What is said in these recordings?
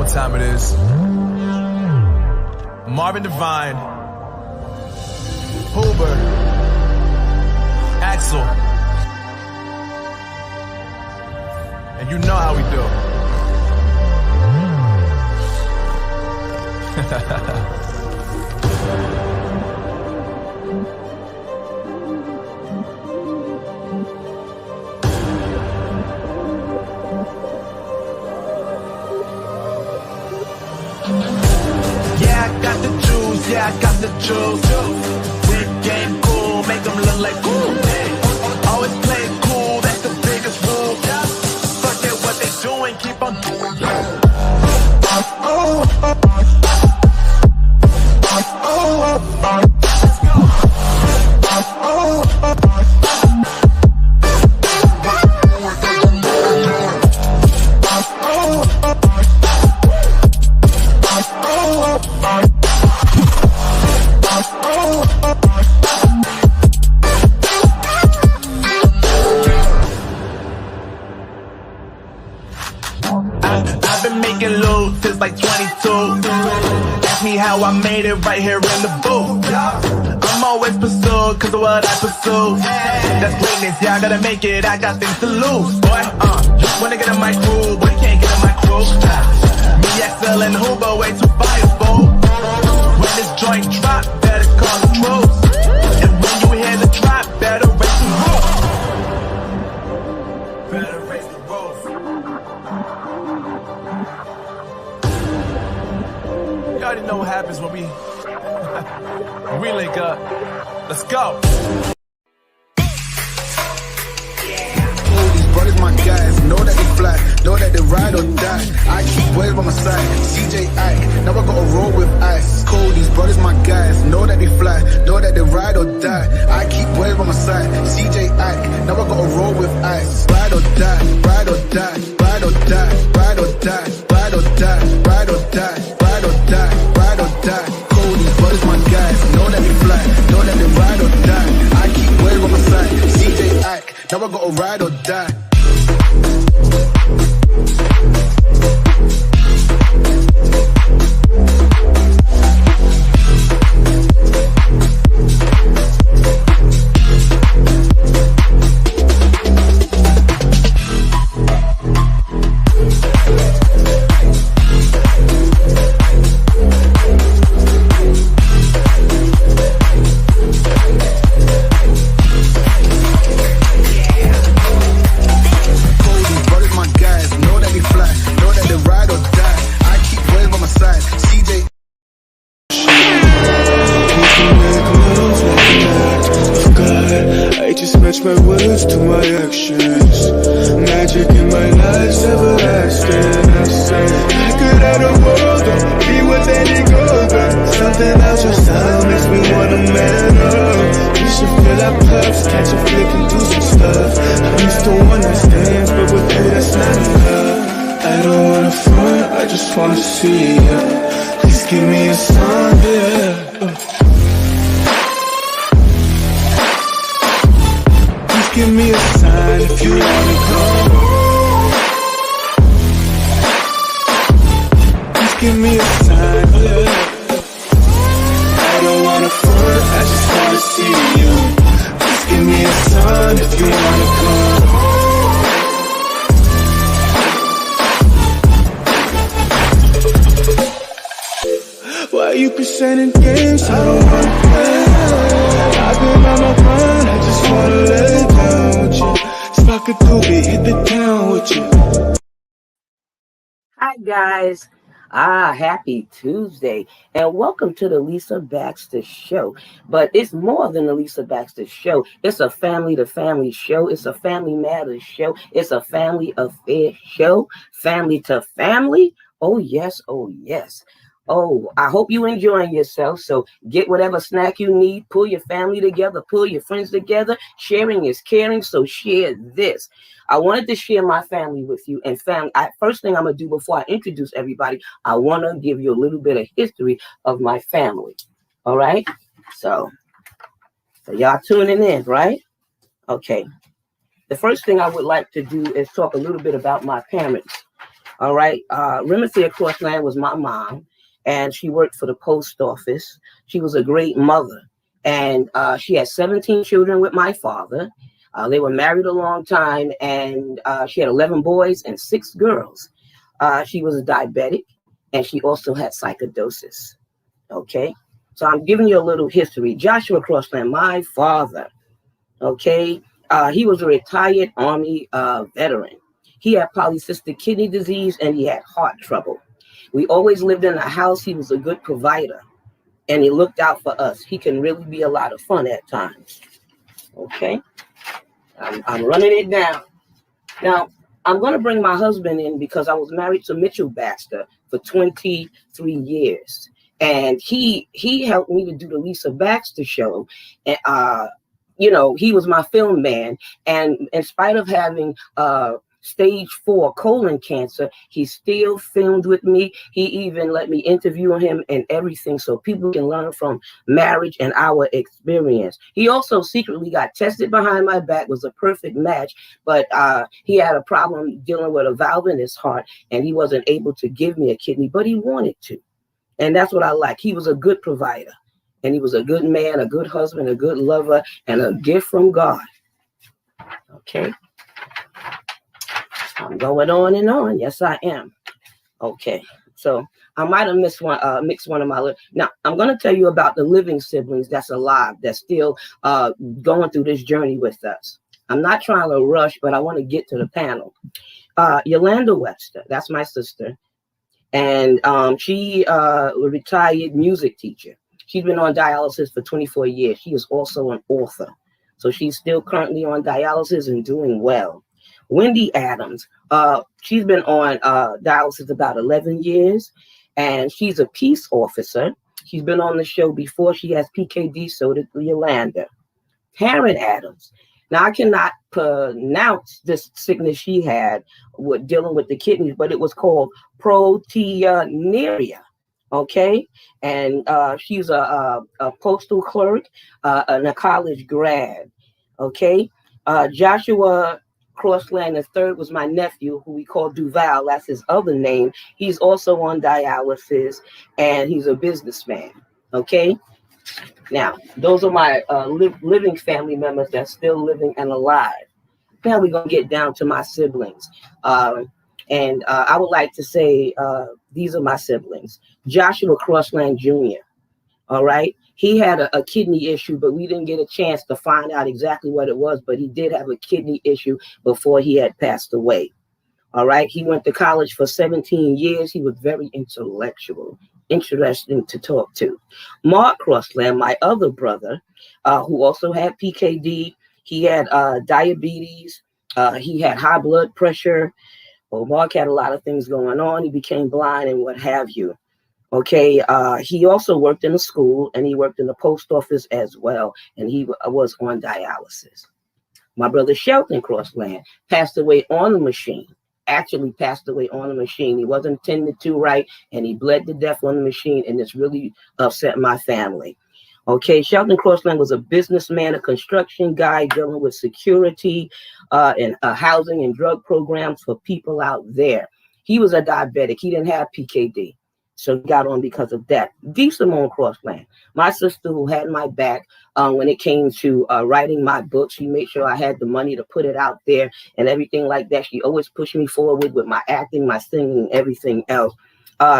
what time it is. Marvin Devine, Huber, Axel, and you know how we do. Yeah, I got the juice. Big game cool, make them look like cool. Always play it cool, that's the biggest rule. Forget what they doing, keep on doing. I've been making loot since like 22. Ask me how I made it right here in the booth. I'm always pursued cause of what I pursue. That's greatness, yeah, I gotta make it, I got things to lose. Boy, wanna get in my crew, but you can't get in my crew. Me, XL, and Huber, way too fireable. When this joint drop, better call the troops. And when you hear the drop, better raise the roof. Better raise the roof. You already know what happens when we link up. Let's go. All these brothers, my guys, know that they fly, know that they ride or die. I keep waves by my side, CJ Ike, now I gotta roll with ice. Cold, these brothers, my guys, know that they fly, know that they ride or die. I keep waves by my side, CJ Ike, now I gotta roll with ice. Ride or die, ride or die, ride or die, ride or die, ride or die, ride or die, ride or die, ride or die. Cold, these brothers, my guys, know that they fly, know that they ride or die. I keep waves by my side, CJ Ike, now I gotta ride or die. Match my words to my actions. Magic in my life's everlasting. I say I could have the world, don't be what let it go. But something about your style makes me wanna man up. We should fill our cups, catch a flick and do some stuff. I used to wanna stand, but with you that's not enough. I don't wanna front, I just wanna see ya. Please give me a sign, yeah. Give me a sign if you wanna come. Please give me a sign, yeah. I don't wanna front, I just wanna see you. Please give me a sign if you wanna come. Why you presenting games I don't wanna play? I've been on my grind, I just wanna lay down with you. Spark a doobie, hit the town with you. Hi guys, happy Tuesday, and welcome to the Lisa Baxter Show. But it's more than the Lisa Baxter Show. It's a family-to-family show. It's a family matters show. It's a family affair show. Family to family. Oh yes, oh yes. Oh, I hope you're enjoying yourself. So get whatever snack you need. Pull your family together. Pull your friends together. Sharing is caring. So share this. I wanted to share my family with you. And family, first thing I'm going to do before I introduce everybody, I want to give you a little bit of history of my family. All right? So y'all tuning in, right? Okay. The first thing I would like to do is talk a little bit about my parents. All right. Rimithia Crossland was my mom, and she worked for the post office. She was a great mother, and she had 17 children with my father. They were married a long time, and she had 11 boys and 6 girls. She was a diabetic, and she also had psychosis. Okay. So I'm giving you a little history. Joshua Crossland, my father, okay, he was a retired Army veteran. He had polycystic kidney disease and he had heart trouble. We always lived in a house. He was a good provider and he looked out for us. He can really be a lot of fun at times. Okay, I'm running it down. Now, I'm going to bring my husband in because I was married to Mitchell Baxter for 23 years. And he helped me to do the Lisa Baxter show. And, he was my film man. And in spite of having stage 4 colon cancer, he still filmed with me. He even let me interview him and everything so people can learn from marriage and our experience. He also secretly got tested behind my back, was a perfect match, but he had a problem dealing with a valve in his heart and he wasn't able to give me a kidney, but he wanted to. And that's what I like. He was a good provider and he was a good man, a good husband, a good lover, and a gift from God. Okay. I'm going on and on. Yes, I am. Okay. So I might have mixed one of my. Now, I'm going to tell you about the living siblings that's alive, that's still going through this journey with us. I'm not trying to rush, but I want to get to the panel. Yolanda Webster, that's my sister. And she a retired music teacher. She's been on dialysis for 24 years. She is also an author. So she's still currently on dialysis and doing well. Wendy Adams, she's been on dialysis about 11 years, and she's a peace officer. She's been on the show before. She has PKD, so did Yolanda. Karen Adams. Now, I cannot pronounce this sickness she had with dealing with the kidneys, but it was called proteinuria. Okay, and she's a postal clerk and a college grad. Okay, Joshua Crossland III was my nephew, who we call Duval. That's his other name. He's also on dialysis, and he's a businessman. Okay. Now, those are my living family members that's still living and alive. Now we're going to get down to my siblings. And I would like to say these are my siblings. Joshua Crossland Jr., all right? He had a kidney issue, but we didn't get a chance to find out exactly what it was, but he did have a kidney issue before he had passed away, all right? He went to college for 17 years. He was very intellectual, interesting to talk to. Mark Crossland, my other brother, who also had PKD. He had diabetes. He had high blood pressure. Well, Mark had a lot of things going on. He became blind and what have you. Okay. He also worked in a school and he worked in the post office as well. And he was on dialysis. My brother Shelton Crossland passed away on the machine. Actually passed away on the machine. He wasn't tended to right, and he bled to death on the machine, and this really upset my family. Okay, Shelton Crossland was a businessman, a construction guy dealing with security and housing and drug programs for people out there. He was a diabetic. He didn't have PKD, so he got on because of that. D. Simone Crossland, my sister who had my back when it came to writing my book. She made sure I had the money to put it out there and everything like that. She always pushed me forward with my acting, my singing, and everything else.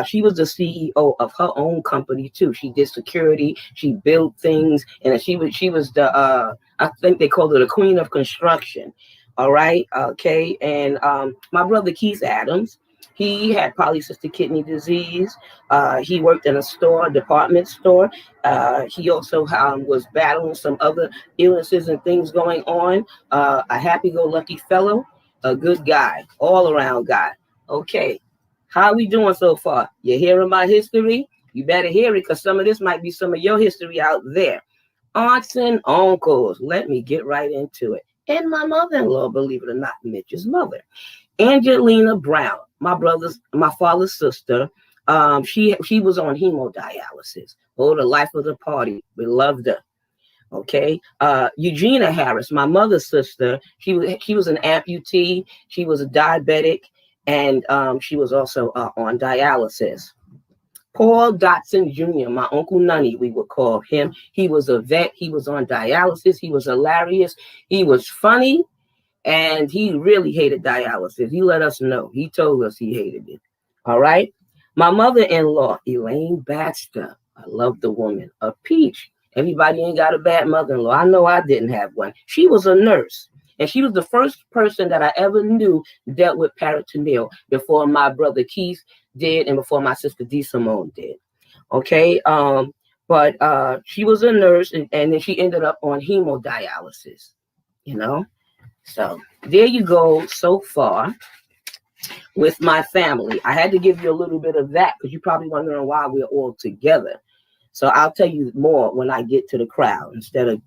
She was the CEO of her own company too. She did security. She built things, and she was the I think they called her the queen of construction. All right, okay. And my brother Keith Adams, he had polycystic kidney disease. He worked in a store, department store. He also was battling some other illnesses and things going on. A happy-go-lucky fellow, a good guy, all-around guy. Okay. How are we doing so far? You hearing my history? You better hear it because some of this might be some of your history out there. Aunts and uncles. Let me get right into it. And my mother-in-law, believe it or not, Mitch's mother. Angelina Brown, my father's sister. She was on hemodialysis. Oh, the life of the party. We loved her. Okay. Eugenia Harris, my mother's sister. She was an amputee. She was a diabetic. and she was also on dialysis. Paul Dotson Jr., my Uncle Nunny, we would call him. He was a vet. He was on dialysis. He was hilarious. He was funny, and he really hated dialysis. He let us know. He told us he hated it. All right. My mother-in-law, Elaine Baxter. I love the woman. A peach. Everybody ain't got a bad mother-in-law. I know I didn't have one. She was a nurse, and she was the first person that I ever knew dealt with peritoneal before my brother Keith did and before my sister D. Simone did. Okay. But she was a nurse, and then she ended up on hemodialysis, you know. So there you go so far with my family. I had to give you a little bit of that because you're probably wondering why we're all together. So I'll tell you more when I get to the crowd instead of,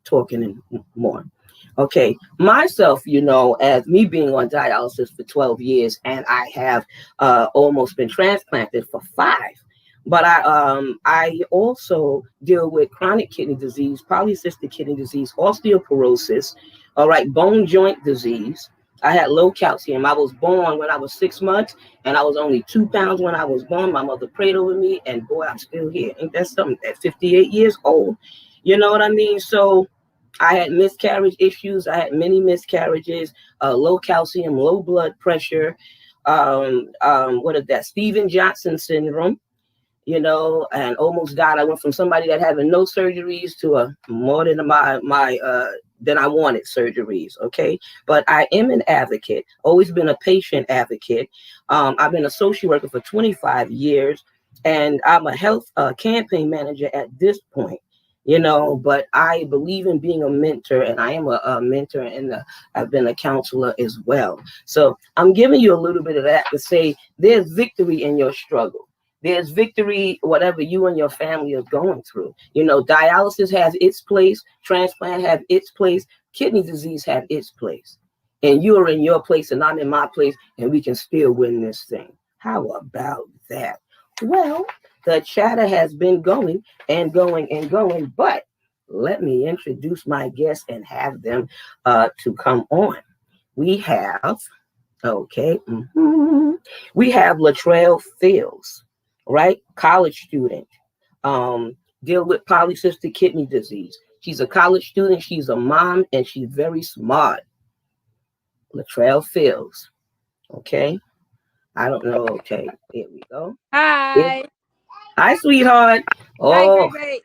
talking more. Okay, myself, as me being on dialysis for 12 years, and I have almost been transplanted for 5. But I also deal with chronic kidney disease, polycystic kidney disease, osteoporosis, all right, bone joint disease. I had low calcium. I was born when I was 6 months, and I was only 2 pounds when I was born. My mother prayed over me, and boy, I'm still here. Ain't that something? At 58 years old, you know what I mean? So I had miscarriage issues. I had many miscarriages, low calcium, low blood pressure. What is that? Steven Johnson syndrome, and almost died. I went from somebody that having no surgeries to more than than I wanted surgeries. Okay. But I am an advocate, always been a patient advocate. I've been a social worker for 25 years, and I'm a health campaign manager at this point. But I believe in being a mentor, and I am a mentor, and I've been a counselor as well. So I'm giving you a little bit of that to say there's victory in your struggle. There's victory, whatever you and your family are going through. Dialysis has its place, transplant has its place, kidney disease has its place. And you are in your place and I'm in my place, and we can still win this thing. How about that? Well, the chatter has been going and going and going, but let me introduce my guests and have them to come on. We have, we have Latrell Fields, right? College student, deal with polycystic kidney disease. She's a college student, she's a mom, and she's very smart. Latrell Fields, okay? I don't know, okay, here we go. Hi. Hi, sweetheart. Oh, great.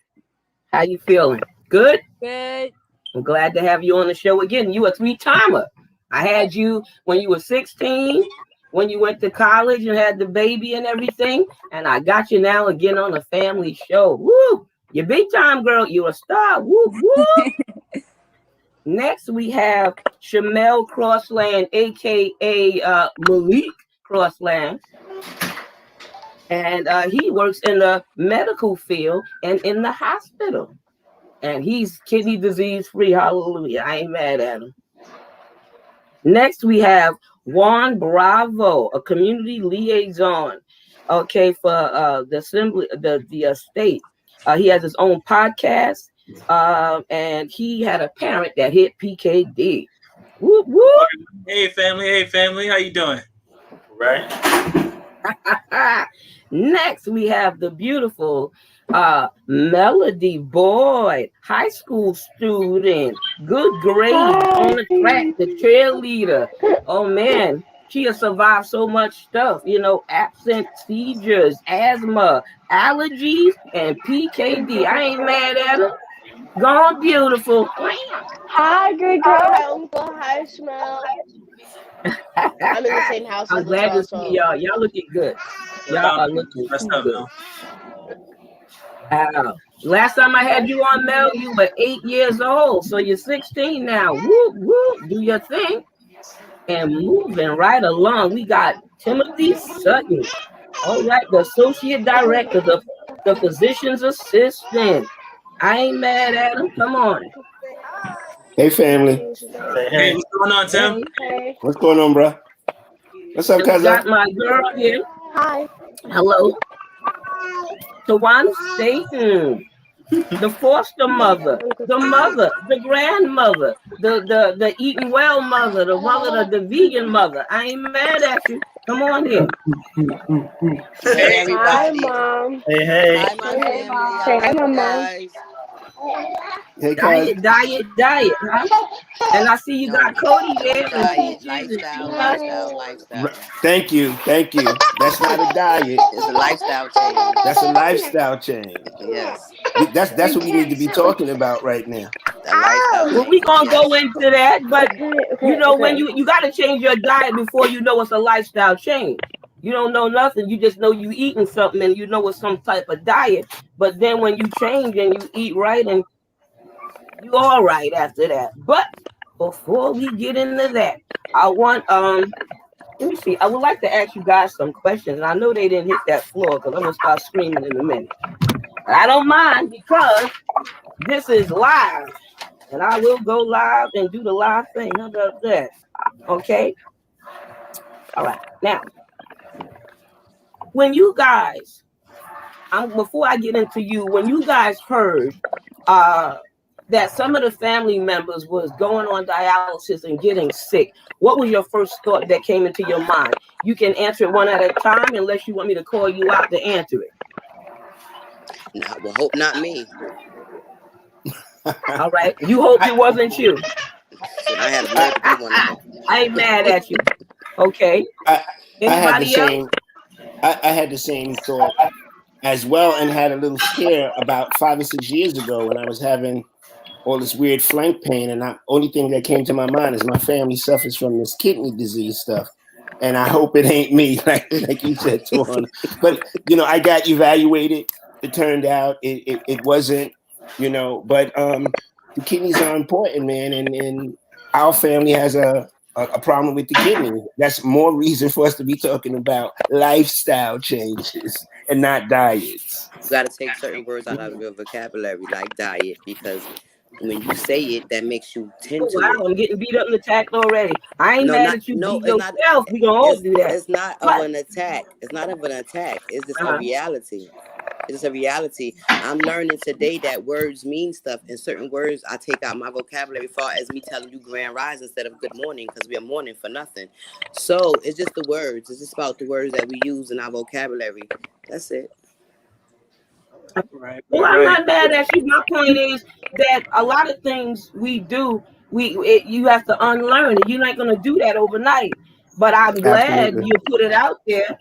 How you feeling? Good? Good. I'm glad to have you on the show again. You a 3-timer. I had you when you were 16, when you went to college and had the baby and everything, and I got you now again on a family show. Woo! You big time, girl. You a star. Woo, woo! Next, we have Shamel Crossland, a.k.a. Malik Crossland. And he works in the medical field and in the hospital. And he's kidney disease free. Hallelujah. I ain't mad at him. Next, we have Juan Bravo, a community liaison, okay, for the assembly, the state. He has his own podcast, and he had a parent that hit PKD. Whoop, whoop. Hey, family. How you doing? Right. Next, we have the beautiful Melody Boyd, high school student, good grades on the track, the cheerleader. Oh man, she has survived so much stuff, absent seizures, asthma, allergies, and PKD. I ain't mad at her. Gone beautiful. Hi, good girl. Hi, Uncle. Hi, Smell. I'm in the same house. I'm glad to see y'all. Y'all looking good. Y'all are looking good. Last time I had you on, Mel, you were 8 years old. So you're 16 now. Woo, woo. Do your thing. And moving right along, we got Timothy Sutton. All right, the associate director, the physician's assistant. I ain't mad at him. Come on. Hey, family. Hey, what's going on, Tim? Hey. What's going on, bro? What's up, cousin? Got my girl here. Hi. Hello. Tawana Staten. the foster mother, the grandmother, the eating well mother, the mother, the vegan mother. I ain't mad at you. Come on here. Hey Hi, everybody. Mom. Hey. Hi my family. I Say hi, love you Mama. guys. Hey, cuz. Diet, huh? And I see you got Cody No there and diet. Peaches and Lifestyle, Peanut. lifestyle, lifestyle. Thank you. Thank you. That's not a diet. It's a lifestyle change. That's a lifestyle change. Yes. That's what we need to be talking about right now. A lifestyle Well, we change. gonna go Yes. into that, but you know, when Okay. you got to change your diet before you know it's a lifestyle change. You don't know nothing. You just know you eating something and you know it's some type of diet. But then when you change and you eat right and you all right after that. But before we get into that, I want let me see. I would like to ask you guys some questions. And I know they didn't hit that floor because I'm gonna start screaming in a minute. I don't mind because this is live. And I will go live and do the live thing. How about that? Okay. All right. Now, when you guys, before I get into you, when you guys heard that some of the family members was going on dialysis and getting sick, what was your first thought that came into your mind? You can answer it one at a time unless you want me to call you out to answer it. Nah, well, hope not me. All right. You hope it wasn't you. Shit, I had love to be one of them. I ain't mad at you. Okay. I had the Anybody else? same. I had the same thought as well, and had a little scare about 5 or 6 years ago when I was having all this weird flank pain, and the only thing that came to my mind is my family suffers from this kidney disease stuff, and I hope it ain't me, like you said, Torn. But I got evaluated. It turned out it wasn't, But the kidneys are important, man, and our family has a problem with the kidney. That's more reason for us to be talking about lifestyle changes and not diets. You got to take certain words out of your vocabulary, like diet, because when you say it, that makes you tend Oh to it. wow, I'm getting beat up and attacked already. I ain't No, mad not at you. no. Be It's not. yourself. We gonna all do that. It's not of But an attack. It's not of an attack. It's just a uh, reality. It's a reality. I'm learning today that words mean stuff, and certain words I take out my vocabulary far as me telling you grand rise instead of good morning because we are mourning for nothing. So it's just the words. It's just about the words that we use in our vocabulary. That's it. Right. well, I'm not mad at you. My point is that a lot of things we do, you have to unlearn it. You're not gonna do that overnight. But I'm glad Absolutely. you put it out there.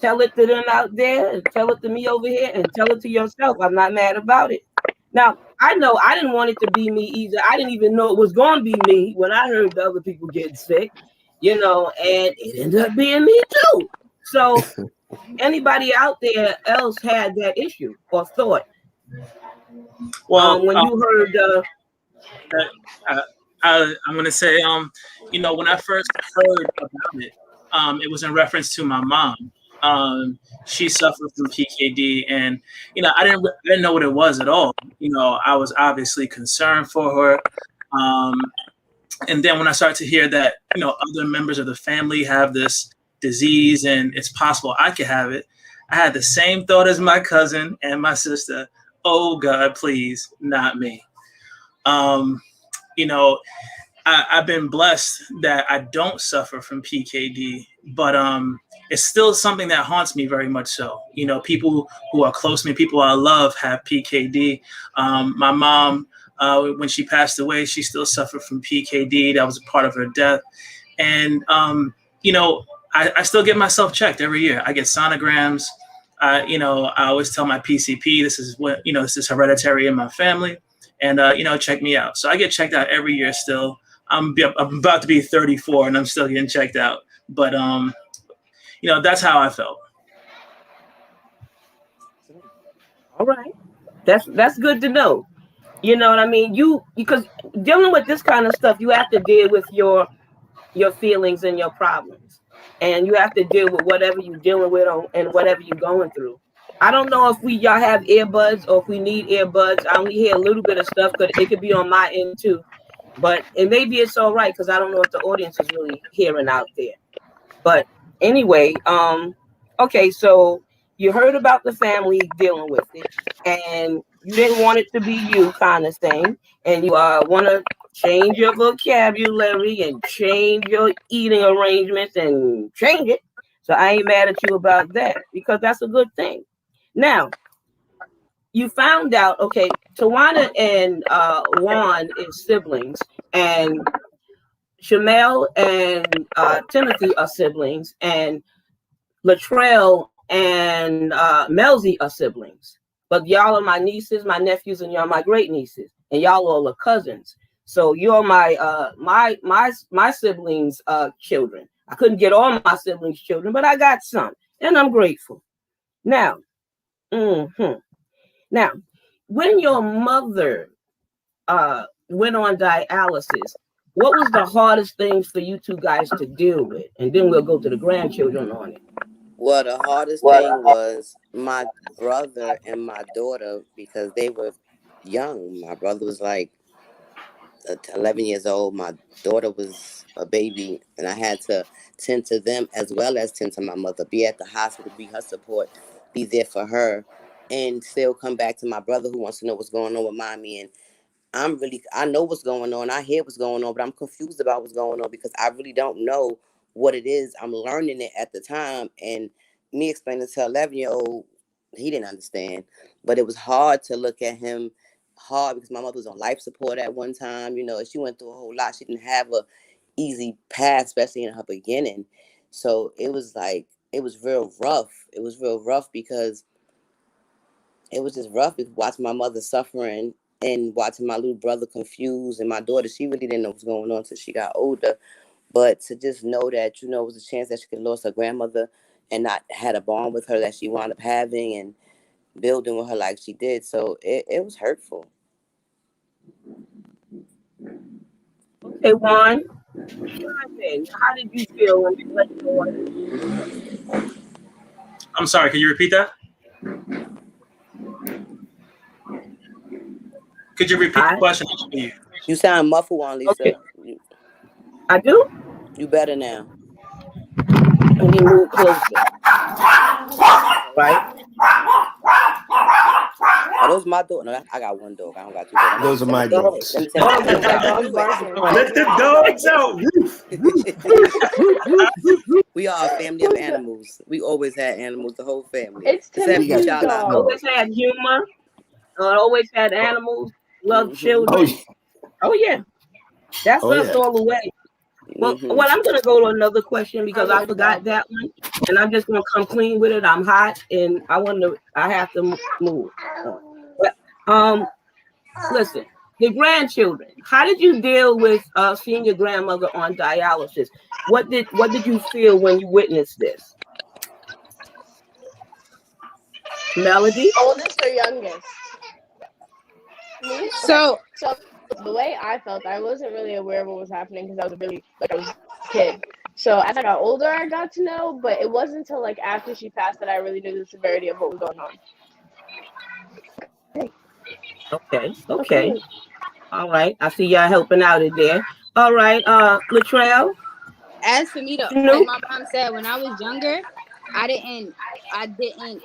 Tell it to them out there, tell it to me over here, and tell it to yourself. I'm not mad about it. Now, I know I didn't want it to be me either. I didn't even know it was going to be me when I heard the other people getting sick, and it ended up being me too. So, anybody out there else had that issue or thought Well, when you heard uh, I'm gonna say, when I first heard about it, it was in reference to my mom. She suffered from PKD, and I didn't know what it was at all. I was obviously concerned for her. And then when I started to hear that, other members of the family have this disease and it's possible I could have it, I had the same thought as my cousin and my sister. Oh God, please, not me. Um, you know, I've been blessed that I don't suffer from PKD, but it's still something that haunts me very much so. People who are close to me, people I love have PKD. My mom, when she passed away, she still suffered from PKD. That was a part of her death. And, I still get myself checked every year. I get sonograms. I always tell my PCP, this is hereditary in my family. And, check me out. So I get checked out every year still. I'm about to be 34 and I'm still getting checked out. But, that's how I felt. all right, that's good to know. You know what I mean? Because dealing with this kind of stuff, you have to deal with your feelings and your problems, and you have to deal with whatever you're dealing with and whatever you're going through. I don't know if y'all have earbuds or if we need earbuds. I only hear a little bit of stuff, but it could be on my end too. But maybe it's all right because I don't know if the audience is really hearing out there. But anyway, okay, so you heard about the family dealing with it, and you didn't want it to be you kind of thing, and you want to change your vocabulary and change your eating arrangements and change it. So I ain't mad at you about that because that's a good thing. Now, you found out, okay, Tawana and Juan is siblings, and Shamel and Timothy are siblings, and Latrell and Melzy are siblings. But y'all are my nieces, my nephews, and y'all my great nieces, and y'all all are cousins. So you're my siblings' children. I couldn't get all my siblings' children, but I got some, and I'm grateful. Now, now, when your mother went on dialysis, what was the hardest things for you two guys to deal with? And then we'll go to the grandchildren on it. Well, the hardest thing was my brother and my daughter because they were young. My brother was like 11 years old. My daughter was a baby, and I had to tend to them as well as tend to my mother, be at the hospital, be her support, be there for her, and still come back to my brother who wants to know what's going on with mommy. And I know what's going on. I hear what's going on, but I'm confused about what's going on because I really don't know what it is. I'm learning it at the time. And me explaining to an 11-year-old, he didn't understand. But it was hard to look at him hard because my mother was on life support at one time. You know, she went through a whole lot. She didn't have a easy path, especially in her beginning. So it was real rough. It was real rough because it was just rough watching my mother suffering and watching my little brother confused, and my daughter, she really didn't know what's going on until she got older. But to just know that, you know, it was a chance that she could lose her grandmother and not had a bond with her that she wound up having and building with her like she did. So it was hurtful. Okay, Juan, how did you feel when you let your wife? I'm sorry, can you repeat that? Could you repeat the question? You sound muffled on, Lisa. Okay. I do? You better now. Let me move closer. Right? Are those my dog? No, I got one dog. I don't got two dogs. Those are my dogs. Let the dogs out. We are a family of animals. We always had animals, the whole family. It's Timothy's dog. Always had humor. Always had animals. Love children. Oh yeah. That's us all the way. Well, I'm going to go to another question because I forgot that one, and I'm just going to come clean with it. I'm hot, and I have to move. But, listen, the grandchildren. How did you deal with seeing your grandmother on dialysis? What did you feel when you witnessed this? Melody? Oldest or youngest? Me? So the way I felt, I wasn't really aware of what was happening because I was a kid. So as I got older, I got to know, but it wasn't until like after she passed that I really knew the severity of what was going on. Okay. All right. I see y'all helping out in there. All right. Latrell? As for me, like my mom said, when I was younger, I didn't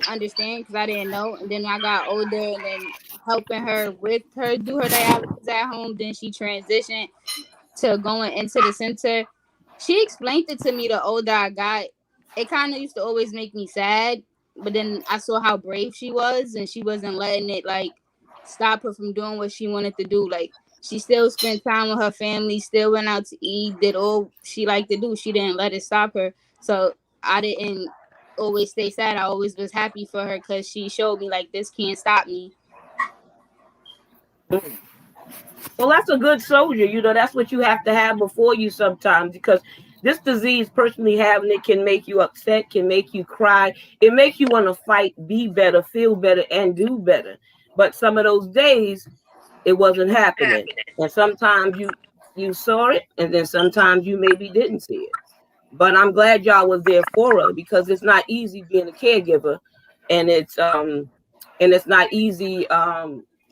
understand because I didn't know. And then I got older and then helping her with her do her dialysis at home. Then she transitioned to going into the center. She explained it to me the older I got. It kind of used to always make me sad. But then I saw how brave she was and she wasn't letting it like stop her from doing what she wanted to do. Like she still spent time with her family, still went out to eat, did all she liked to do. She didn't let it stop her. So I didn't always stay sad. I always was happy for her because she showed me like this can't stop me. Well, that's a good soldier. You know, that's what you have to have before you sometimes, because this disease, personally having it, can make you upset, can make you cry. It makes you want to fight, be better, feel better, and do better. But some of those days, it wasn't happening. And sometimes you saw it, and then sometimes you maybe didn't see it. But I'm glad y'all was there for her, because it's not easy being a caregiver, and it's not easy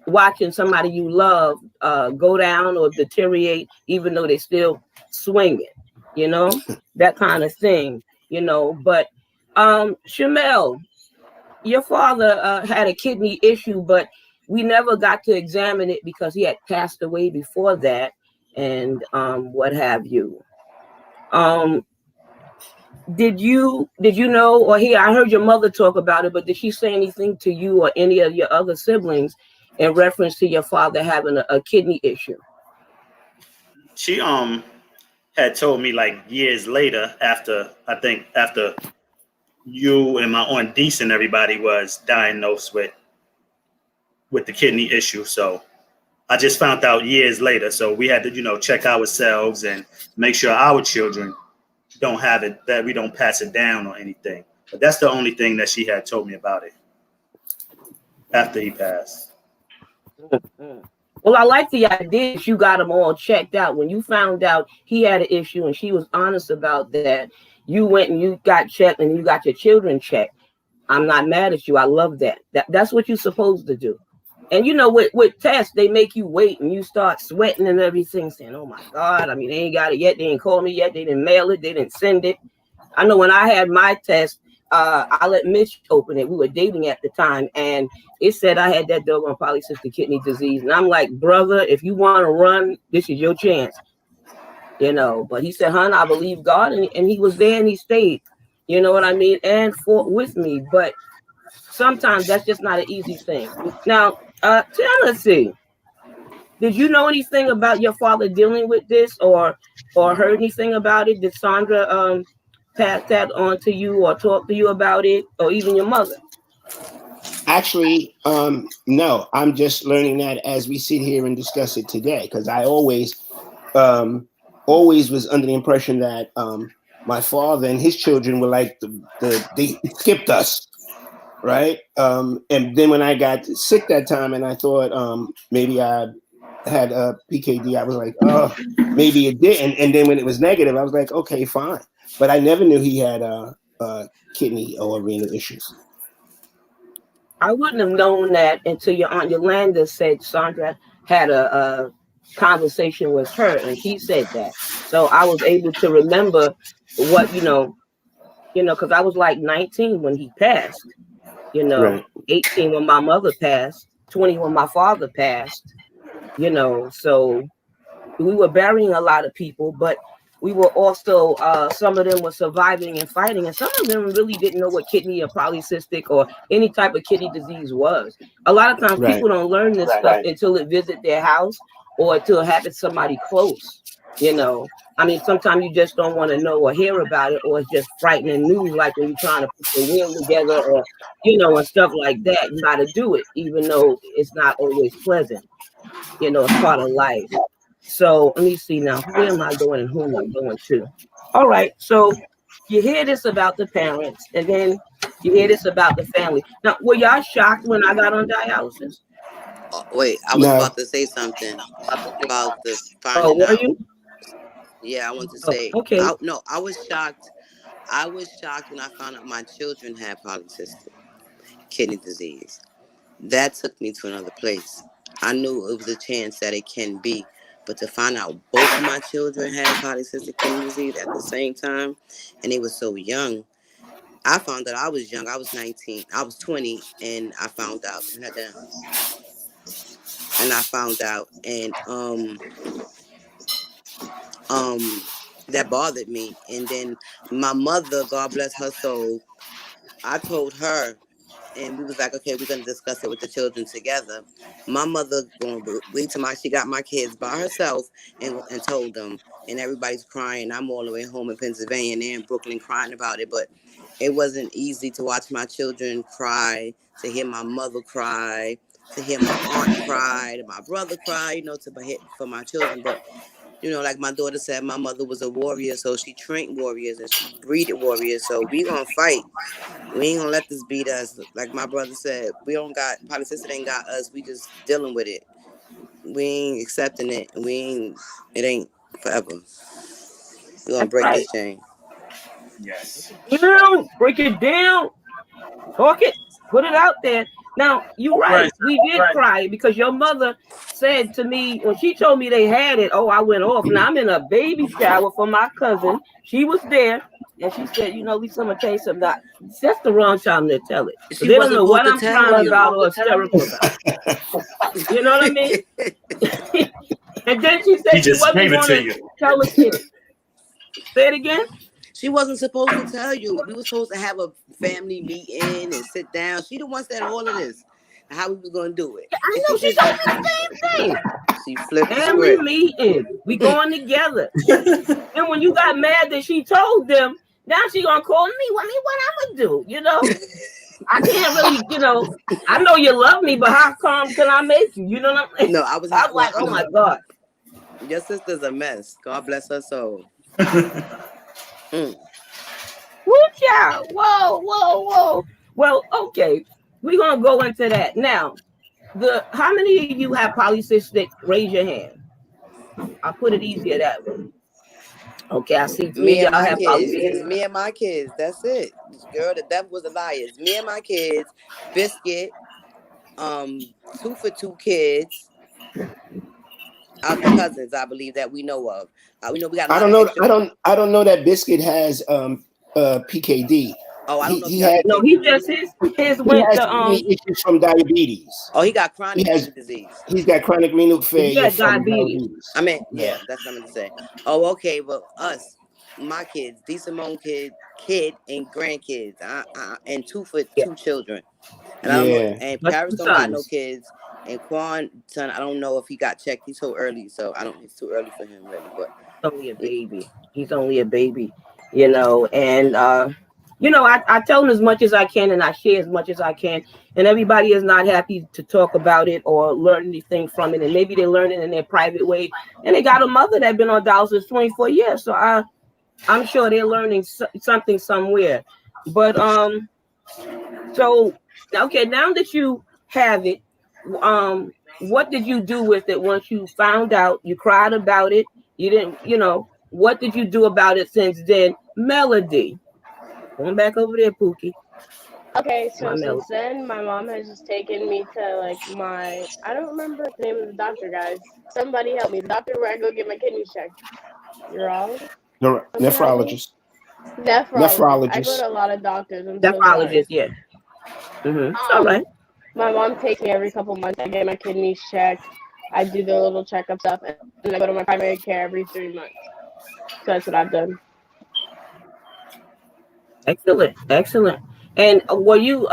watching somebody you love go down or deteriorate, even though they're still swinging, you know, that kind of thing, you know. But Shamel, your father had a kidney issue, but we never got to examine it because he had passed away before that, and what have you. Did you know, or here I heard your mother talk about it, but did she say anything to you or any of your other siblings in reference to your father having a kidney issue? She had told me like years later, after you and my aunt Deese and everybody was diagnosed with the kidney issue. So I just found out years later. So we had to, check ourselves and make sure our children don't have it, that we don't pass it down or anything. But that's the only thing that she had told me about it after he passed. Well, I like the idea that you got them all checked out. When you found out he had an issue and she was honest about that, you went and you got checked and you got your children checked. I'm not mad at you. I love that. That's what you're supposed to do. And with tests, they make you wait and you start sweating and everything, saying, oh my God, I mean, they ain't got it yet. They ain't called me yet. They didn't mail it. They didn't send it. I know when I had my test, I let Mitch open it. We were dating at the time, and it said I had that doggone polycystic kidney disease. And I'm like, brother, if you want to run, this is your chance. But he said, hon, I believe God, and he was there and he stayed. You know what I mean? And fought with me. But sometimes that's just not an easy thing. Now, let's see. Did you know anything about your father dealing with this or heard anything about it? Did Sandra pass that on to you or talk to you about it, or even your mother? Actually, no. I'm just learning that as we sit here and discuss it today, because I always was under the impression that my father and his children were like they skipped us. Right. And then when I got sick that time and I thought maybe I had a PKD, I was like, oh, maybe it didn't. And then when it was negative, I was like, okay, fine. But I never knew he had kidney or renal issues. I wouldn't have known that until your Aunt Yolanda said Sandra had a conversation with her and she said that. So I was able to remember what, because I was like 19 when he passed. Right. 18 when my mother passed, 20 when my father passed, so we were burying a lot of people, but we were also, some of them were surviving and fighting, and some of them really didn't know what kidney or polycystic or any type of kidney disease was. A lot of times people don't learn this stuff until it visit their house or until it happens to somebody close, I mean, sometimes you just don't want to know or hear about it, or it's just frightening news, like when you're trying to put the wheel together or, and stuff like that. You got to do it, even though it's not always pleasant. It's part of life. So let me see now. Where am I going and who am I going to? All right. So you hear this about the parents, and then you hear this about the family. Now, were y'all shocked when I got on dialysis? Oh, wait, I was about to say something about the finding were out. you? Yeah, I want to say. Okay. I was shocked. I was shocked when I found out my children had polycystic kidney disease. That took me to another place. I knew it was a chance that it can be, but to find out both of my children had polycystic kidney disease at the same time, and they were so young. I found out I was young. I was 19. I was 20, and I found out. Turn that down. And I found out, and that bothered me. And then my mother, God bless her soul, I told her, and we was like, okay, we're gonna discuss it with the children together. My mother going to wait till she got my kids by herself and told them, and everybody's crying. I'm all the way home in Pennsylvania and they're in Brooklyn crying about it, but it wasn't easy to watch my children cry, to hear my mother cry, to hear my aunt cry, to my brother cry, for my children. But like my daughter said, my mother was a warrior, so she trained warriors and she breeded warriors. So we gonna fight. We ain't gonna let this beat us. Like my brother said, we don't got polycystic ain't got us. We just dealing with it. We ain't accepting it. It ain't forever. We gonna break this chain. Yes. Break it down. Talk it. Put it out there. Now, you're right. We did cry because your mother said to me when she told me they had it, oh, I went off. Now I'm in a baby shower for my cousin. She was there. And she said, Lisa, I'm going to tell you something. That's the wrong time to tell it. Because they don't know what I'm crying about or hysterical about. You know what I mean? And then she said she wasn't going to tell a kid. Say it again? She wasn't supposed to tell you. We were supposed to have a family meeting and sit down. She the one said all of this. How we was gonna do it. I know she told me the same thing. She flipped the family script. meeting. We going together. And when you got mad that she told them, now she gonna call me. What I'm gonna do? I can't really, I know you love me, but how calm can I make you? You know what I'm saying? No, I was like, oh my God. Your sister's a mess. God bless her soul. Woo, child. Whoa. Well, okay. We're gonna go into that. Now, how many of you have polycystic? Raise your hand. I'll put it easier that way. Okay, I see three of y'all have polycystic. It's me and my kids. That's it. Girl, the devil was a liar. It's me and my kids. Biscuit. 2 for 2 kids. Our cousins, I believe, that we know of. We know we got. I don't know that Biscuit has PKD. Oh, I don't know. He just his went to issues from diabetes. Oh, he got chronic disease. He's got chronic renal failure. Diabetes. I mean, yeah, that's what I'm gonna say. Oh, okay. Well, my kids, D. Simone kid, and grandkids, and 2 for 2 children. And I don't know, and Paris don't got no kids. And Quan, son, I don't know if he got checked. He's so early, so it's too early for him, really. But only a baby. He's only a baby, and I tell them as much as I can and I share as much as I can. And everybody is not happy to talk about it or learn anything from it. And maybe they learn it in their private way. And they got a mother that's been on dialysis 24 years. So I'm sure they're learning something somewhere. But so okay, now that you have it, what did you do with it once you found out? You cried about it. You didn't, what did you do about it since then? Melody. Going back over there, Pookie. Okay, so since then, my mom has just taken me to I don't remember the name of the doctor, guys. Somebody help me. The doctor where I go get my kidneys checked. Urologist? Nephrologist. Nephrologist. I go to a lot of doctors. Nephrologist, yeah. All right. My mom takes me every couple months. I get my kidneys checked. I do the little checkup stuff, and I go to my primary care every 3 months. So that's what I've done. Excellent. And were you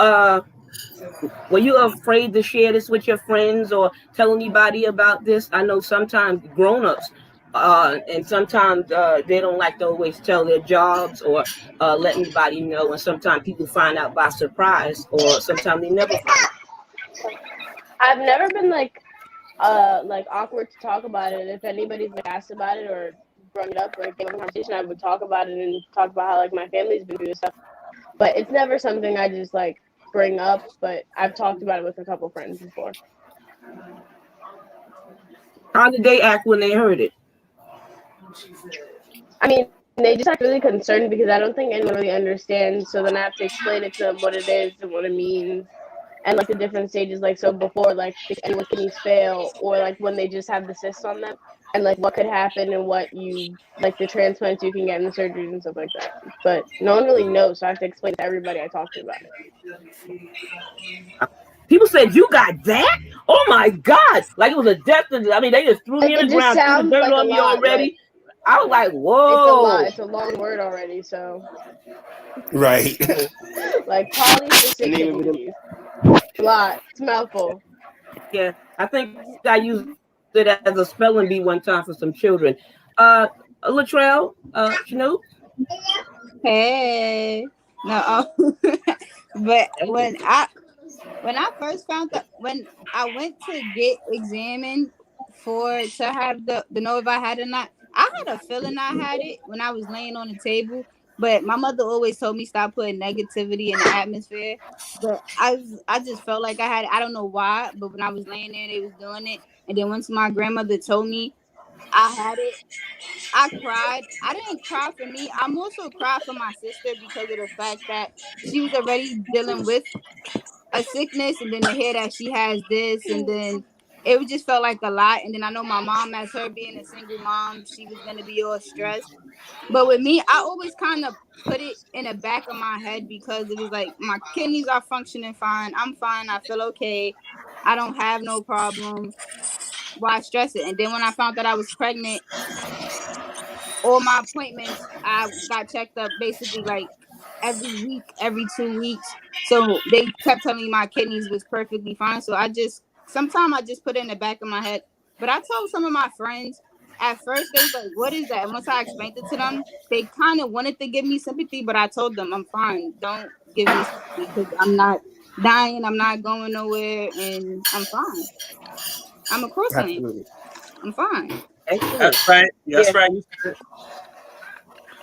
afraid to share this with your friends or tell anybody about this? I know sometimes grown-ups and sometimes they don't like to always tell their jobs or let anybody know, and sometimes people find out by surprise or sometimes they never find out. I've never been awkward to talk about it. If anybody's asked about it or brought it up or gave a conversation, I would talk about it and talk about how my family's been doing stuff. But it's never something I just bring up. But I've talked about it with a couple friends before. How did they act when they heard it? I mean, they just act really concerned because I don't think anyone really understands. So then I have to explain it to them what it is and what it means. And the different stages, so before if anyone's kidneys fail or when they just have the cysts on them, and what could happen and what you the transplants you can get and the surgeries and stuff like that. But no one really knows, so I have to explain to everybody I talk to about it. People said you got that? Oh my God! Like it was a death. I mean, they just threw me in the ground, threw the dirt on me already. Right? I was like, whoa! It's a lot. It's a long word already, so. Right. Polycystic. A lot. It's a mouthful. Yeah, I think I used it as a spelling bee one time for some children. Latrell, Snoop. Hey. No. But when I first found that, when I went to get examined to have the know if I had it or not, I had a feeling I had it when I was laying on the table. But my mother always told me stop putting negativity in the atmosphere. But I just felt like I had it. I don't know why, but when I was laying there, they was doing it. And then once my grandmother told me I had it, I cried. I didn't cry for me. I'm also cried for my sister because of the fact that she was already dealing with a sickness, and then to hear that she has this, and then it just felt like a lot. And then I know my mom, as her being a single mom, she was gonna be all stressed. But with me, I always kind of put it in the back of my head because it was like my kidneys are functioning fine. I'm fine. I feel okay. I don't have no problem. Why stress it? And then when I found that I was pregnant, all my appointments, I got checked up basically like every week, every 2 weeks. So they kept telling me my kidneys was perfectly fine. So sometimes I just put it in the back of my head. But I told some of my friends at first, they was like, what is that? And once I explained it to them, they kind of wanted to give me sympathy, but I told them I'm fine. Don't give me sympathy because I'm not dying. I'm not going nowhere, and I'm fine. I'm a crosslink. Absolutely. I'm fine. Excellent. That's right. That's Yeah. right.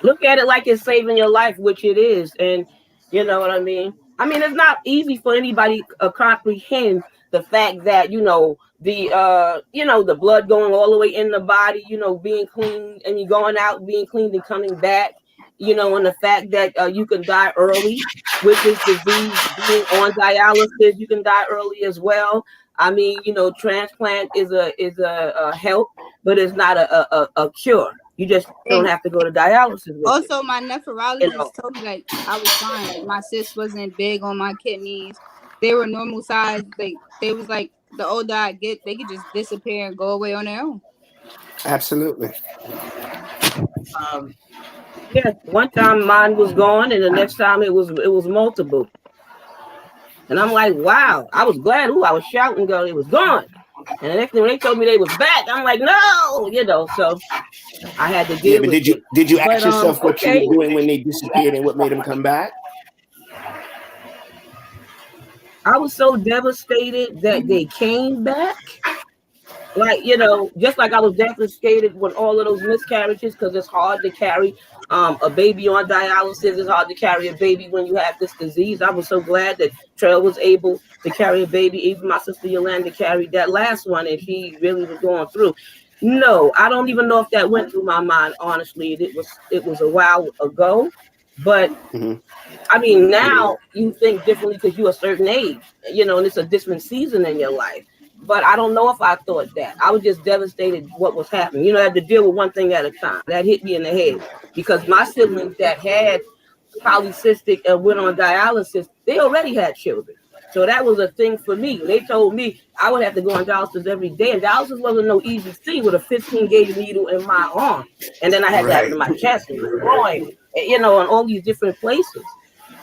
Look at it like it's saving your life, which it is. And you know what I mean? I mean, it's not easy for anybody to comprehend the fact that, the blood going all the way in the body, being clean, and you going out, being clean and coming back, and the fact that you can die early with this disease, being on dialysis, you can die early as well. I mean, transplant is a help, but it's not a cure. You just don't have to go to dialysis with Also, it. my nephrologist told me like I was fine. Like my cyst wasn't big on my kidneys. They were normal size. They was like the older I get, they could just disappear and go away on their own. Absolutely. Yeah, one time mine was gone, and the next time it was multiple. And I'm like, wow, I was glad. Ooh, I was shouting, girl, it was gone. And the next thing when they told me they was back, I'm like, no, so I had to deal but with it. did you ask But, yourself what you okay. were doing when they disappeared and what made them come back? I was so devastated that they came back. Like, just like I was devastated with all of those miscarriages, because it's hard to carry a baby on dialysis. It's hard to carry a baby when you have this disease. I was so glad that Trail was able to carry a baby. Even my sister Yolanda carried that last one, and she really was going through. No, I don't even know if that went through my mind, honestly. It was a while ago, but I mean, now you think differently because you're a certain age, and it's a different season in your life. But I don't know if I thought that. I was just devastated what was happening. I had to deal with one thing at a time. That hit me in the head because my siblings that had polycystic and went on dialysis, they already had children. So that was a thing for me. They told me I would have to go on dialysis every day. And dialysis wasn't no easy thing with a 15-gauge needle in my arm. And then I had to have it in my chest and my groin, and all these different places.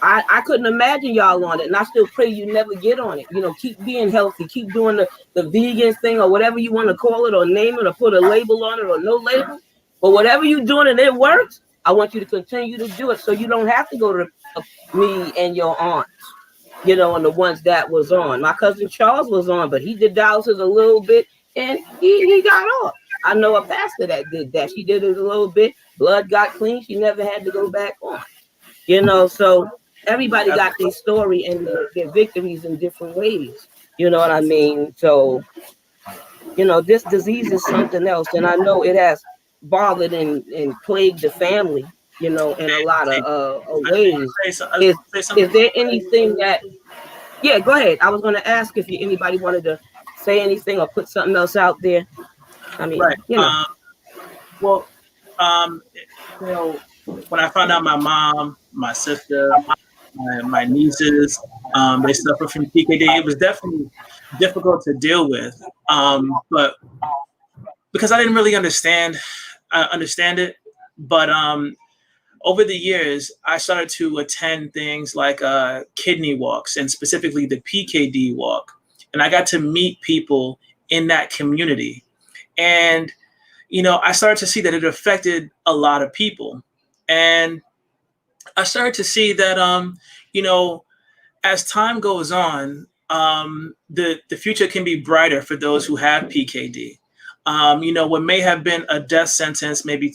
I couldn't imagine y'all on it, and I still pray you never get on it. Keep being healthy, keep doing the vegan thing or whatever you want to call it or name it or put a label on it or no label. But whatever you're doing and it works, I want you to continue to do it so you don't have to go to me and your aunts, and the ones that was on. My cousin Charles was on, but he did dialysis a little bit and he got off. I know a pastor that did that. She did it a little bit. Blood got clean. She never had to go back on. So everybody got their story and their victories in different ways. You know what I mean? So, this disease is something else. And I know it has bothered and plagued the family, in a lot of ways. Is there anything that, yeah, go ahead. I was going to ask if anybody wanted to say anything or put something else out there. I mean, right. When I found out my mom, my sister, my nieces, they suffer from PKD. It was definitely difficult to deal with, but because I didn't really understand it. But over the years, I started to attend things like kidney walks, and specifically the PKD walk, and I got to meet people in that community, and I started to see that it affected a lot of people, and I started to see that as time goes on, the future can be brighter for those who have PKD. What may have been a death sentence maybe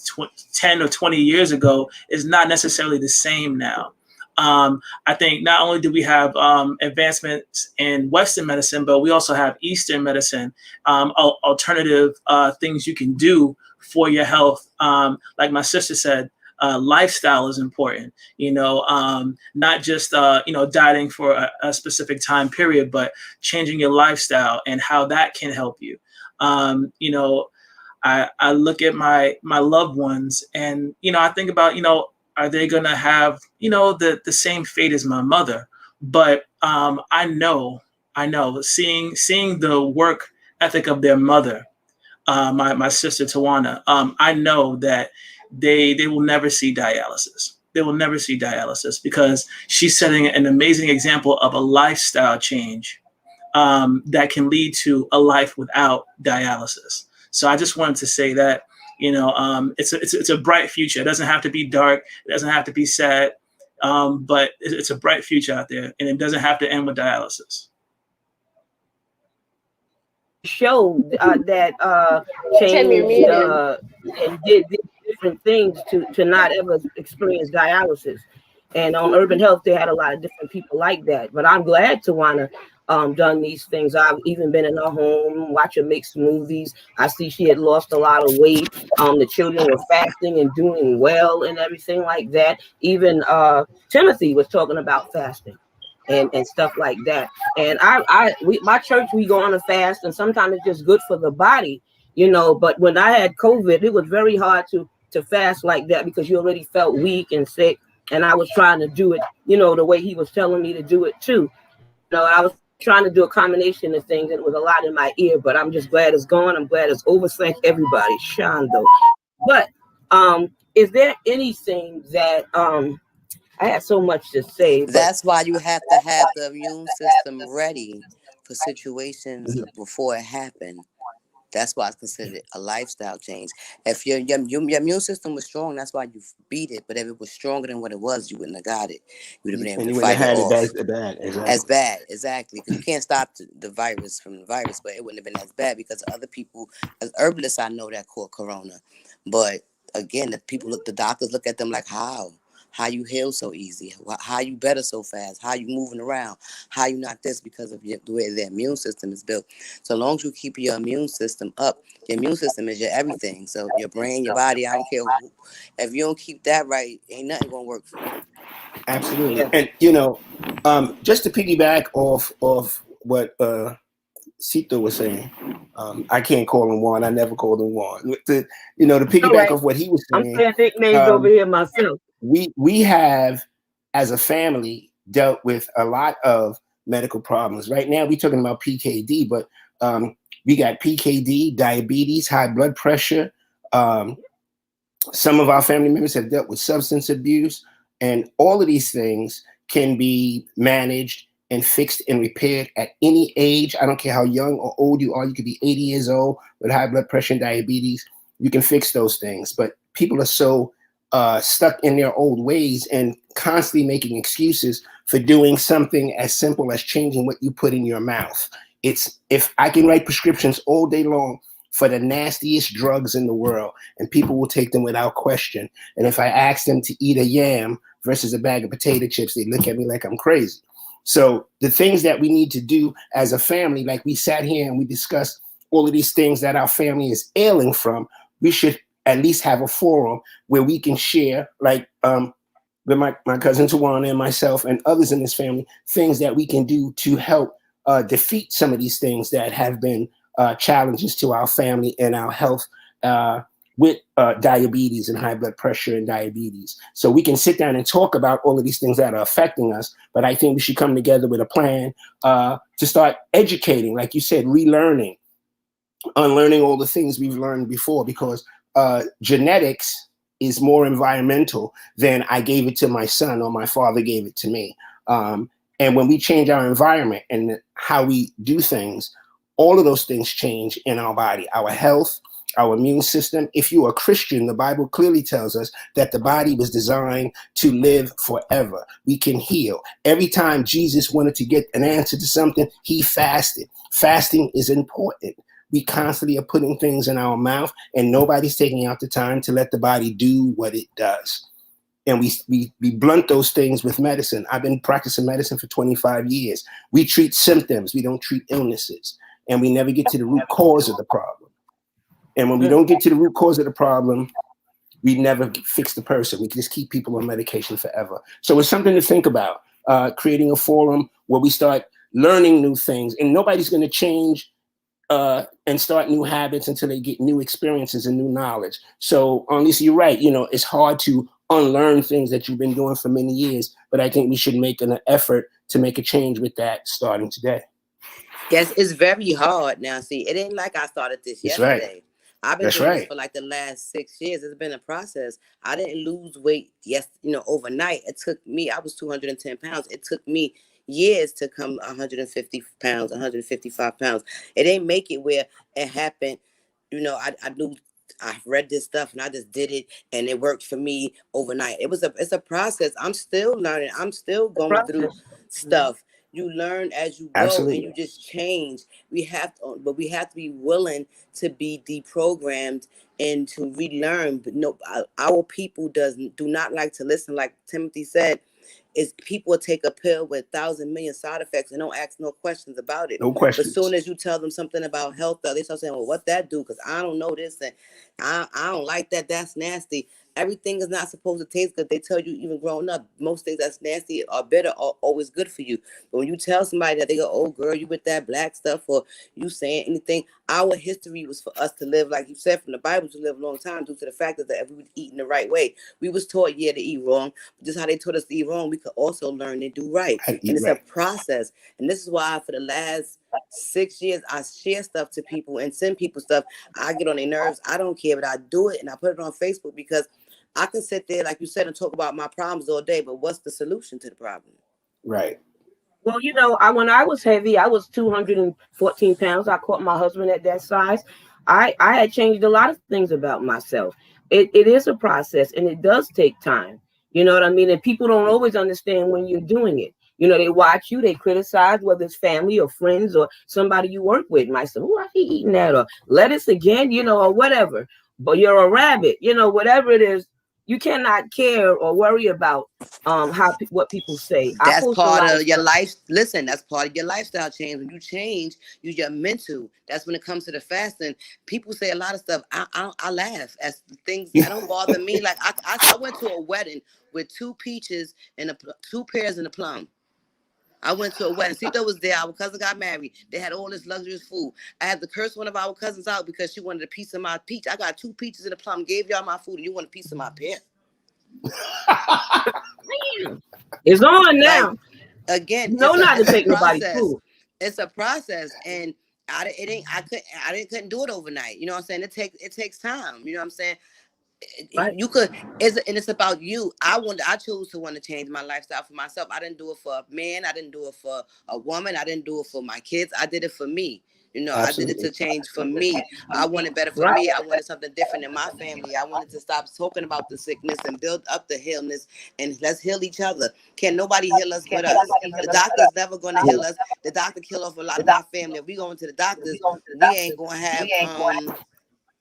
10 or 20 years ago is not necessarily the same now. I think not only do we have advancements in Western medicine, but we also have Eastern medicine, alternative things you can do for your health. Like my sister said, lifestyle is important, not just, dieting for a specific time period, but changing your lifestyle and how that can help you. I look at my loved ones and, I think about, are they going to have, the same fate as my mother? But I know seeing the work ethic of their mother, my sister Tawana, I know that they will never see dialysis. They will never see dialysis because she's setting an amazing example of a lifestyle change that can lead to a life without dialysis. So I just wanted to say that, it's a bright future. It doesn't have to be dark. It doesn't have to be sad, but it's a bright future out there, and it doesn't have to end with dialysis. Show that changed and did different things to not ever experience dialysis. And on Urban Health, they had a lot of different people like that. But I'm glad Tawana done these things. I've even been in her home, watch her make smoothies. I see she had lost a lot of weight. The children were fasting and doing well and everything like that. Even Timothy was talking about fasting and stuff like that. And my church, we go on a fast, and sometimes it's just good for the body, But when I had COVID, it was very hard to fast like that because you already felt weak and sick. And I was trying to do it, the way he was telling me to do it too. I was trying to do a combination of things, and it was a lot in my ear, but I'm just glad it's gone. I'm glad it's over. Thank everybody, Shondo. But is there anything that I had so much to say? That's why you have to have the immune system ready for situations before it happened. That's why it's considered a lifestyle change. If your immune system was strong, that's why you beat it. But if it was stronger than what it was, you wouldn't have got it. You would have been able to fight it off. As bad, exactly. Because you can't stop the virus from the virus, but it wouldn't have been as bad because other people, as herbalists, I know that caught corona. But again, the doctors look at them like, how you heal so easy, how you better so fast, how you moving around, how you not this, because of the way the immune system is built. So long as you keep your immune system up, your immune system is your everything. So your brain, your body, I don't care if you don't keep that right, ain't nothing gonna work for you. Absolutely. And just to piggyback off what Sito was saying, I can't call him Juan. I never called him Juan. To piggyback off what he was saying. I'm saying nicknames over here myself. We have, as a family, dealt with a lot of medical problems. Right now, we're talking about PKD, but we got PKD, diabetes, high blood pressure. Some of our family members have dealt with substance abuse, and all of these things can be managed and fixed and repaired at any age. I don't care how young or old you are. You could be 80 years old with high blood pressure and diabetes. You can fix those things, but people are so stuck in their old ways and constantly making excuses for doing something as simple as changing what you put in your mouth. If I can write prescriptions all day long for the nastiest drugs in the world, and people will take them without question. And if I ask them to eat a yam versus a bag of potato chips, they look at me like I'm crazy. So the things that we need to do as a family, like we sat here and we discussed all of these things that our family is ailing from, we should at least have a forum where we can share, like with my cousin Tawana and myself and others in this family, things that we can do to help defeat some of these things that have been challenges to our family and our health with diabetes and high blood pressure and diabetes. So we can sit down and talk about all of these things that are affecting us, but I think we should come together with a plan to start educating, like you said, relearning, unlearning all the things we've learned before, because genetics is more environmental than I gave it to my son or my father gave it to me. And when we change our environment and how we do things, all of those things change in our body, our health, our immune system. If you're a Christian, the Bible clearly tells us that the body was designed to live forever. We can heal. Every time Jesus wanted to get an answer to something, he fasted. Fasting is important. We constantly are putting things in our mouth, and nobody's taking out the time to let the body do what it does. And we blunt those things with medicine. I've been practicing medicine for 25 years. We treat symptoms. We don't treat illnesses. And we never get to the root cause of the problem. And when we don't get to the root cause of the problem, we never fix the person. We just keep people on medication forever. So it's something to think about, creating a forum where we start learning new things, and nobody's going to change and start new habits until they get new experiences and new knowledge. So, Lisa, you're right. It's hard to unlearn things that you've been doing for many years, but I think we should make an effort to make a change with that starting today. Yes, it's very hard now. See, it ain't like I started this That's right. yesterday. I've been That's doing this right. for like the last 6 years. It's been a process. I didn't lose weight, overnight. It took me, I was 210 pounds. It took me years to come 150 pounds, 155 pounds. It ain't make it where it happened. I knew I read this stuff and I just did it and it worked for me overnight. It's a process. I'm still learning. I'm still going through stuff. You learn as you go and you Absolutely. just change. But we have to be willing to be deprogrammed and to relearn. But no, our people do not like to listen. Like Timothy said, is people take a pill with 1,000 million side effects and don't ask no questions about it. No But as questions. soon as you tell them something about health, they start saying, well, what that do? Because I don't know this and I don't like that. That's nasty. Everything is not supposed to taste good. They tell you even growing up, most things that's nasty or bitter are always good for you. But when you tell somebody that, they go, oh, girl, you with that black stuff, or you saying anything, our history was for us to live, like you said, from the Bible, to live a long time due to the fact that if we would eat in the right way. We was taught, to eat wrong. But just how they taught us to eat wrong, we could also learn to do right. And it's a process. And this is why for the last 6 years, I share stuff to people and send people stuff. I get on their nerves. I don't care, but I do it and I put it on Facebook because I can sit there, like you said, and talk about my problems all day, but what's the solution to the problem? Right. Well, when I was heavy, I was 214 pounds. I caught my husband at that size. I had changed a lot of things about myself. It is a process and it does take time. You know what I mean? And people don't always understand when you're doing it. They watch you, they criticize, whether it's family or friends or somebody you work with. Might say, "Oh, I he eating that?" or lettuce again, or whatever. But you're a rabbit, whatever it is. You cannot care or worry about what people say. I That's post a part lot of of your stuff. life. Listen, that's part of your lifestyle change. When you change, your mental. That's when it comes to the fasting. People say a lot of stuff. I laugh as things that don't bother me. Like I went to a wedding with 2 peaches and 2 pears and a plum. I went to a wedding. Sita was there. Our cousin got married. They had all this luxurious food. I had to curse one of our cousins out because she wanted a piece of my peach. I got 2 peaches and a plum. Gave y'all my food, and you want a piece of my pear? It's on now. Like, again, Not to it's a take nobody's process. food. It's a process, and I couldn't do it overnight. You know what I'm saying? It takes time. You know what I'm saying? Right. You could, and it's about you. I chose to want to change my lifestyle for myself. I didn't do it for a man. I didn't do it for a woman. I didn't do it for my kids. I did it for me. I did it to change for me. I wanted better for me. I wanted something different in my family. I wanted to stop talking about the sickness and build up the illness, and let's heal each other. Can nobody heal us but us? The doctor's never going to heal us. The doctor killed off a lot of my family. If we go into the doctors, we ain't going to have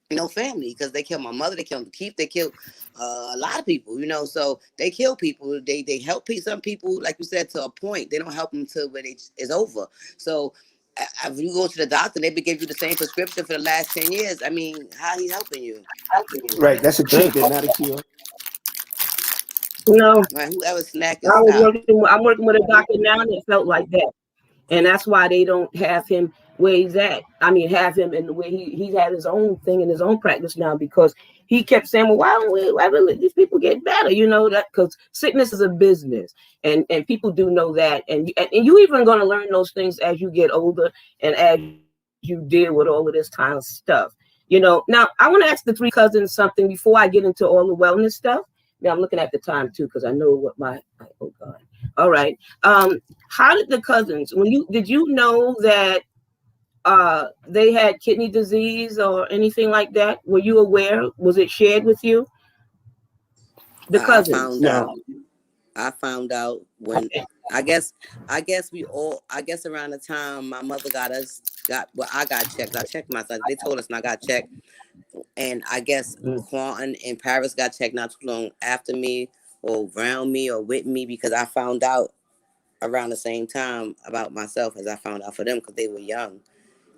no family, because they killed my mother, they killed Keith, they killed a lot of people, so they kill people. They help some people, like you said, to a point. They don't help them till when it's over. So if you go to the doctor, they give you the same prescription for the last 10 years. I mean, how he helping you? Right. That's a treatment, not a cure. Right, whoever snack is stop. I'm working with a doctor now that felt like that. And that's why they don't have him where he's at. I mean, have him in the way he's had his own thing in his own practice now, because he kept saying, well, why don't we let these people get better? That because sickness is a business, and people do know that. And you even going to learn those things as you get older and as you deal with all of this kind of stuff. Now I want to ask the 3 cousins something before I get into all the wellness stuff. Now I'm looking at the time too, because I know what oh God. All right. How did the cousins, did you know that they had kidney disease or anything like that? Were you aware? Was it shared with you? The cousins. I found out when I guess around the time my mother I got checked. I checked myself. They told us, and I got checked. And I guess Quentin and Paris got checked not too long after me, or around me, or with me, because I found out around the same time about myself as I found out for them, because they were young.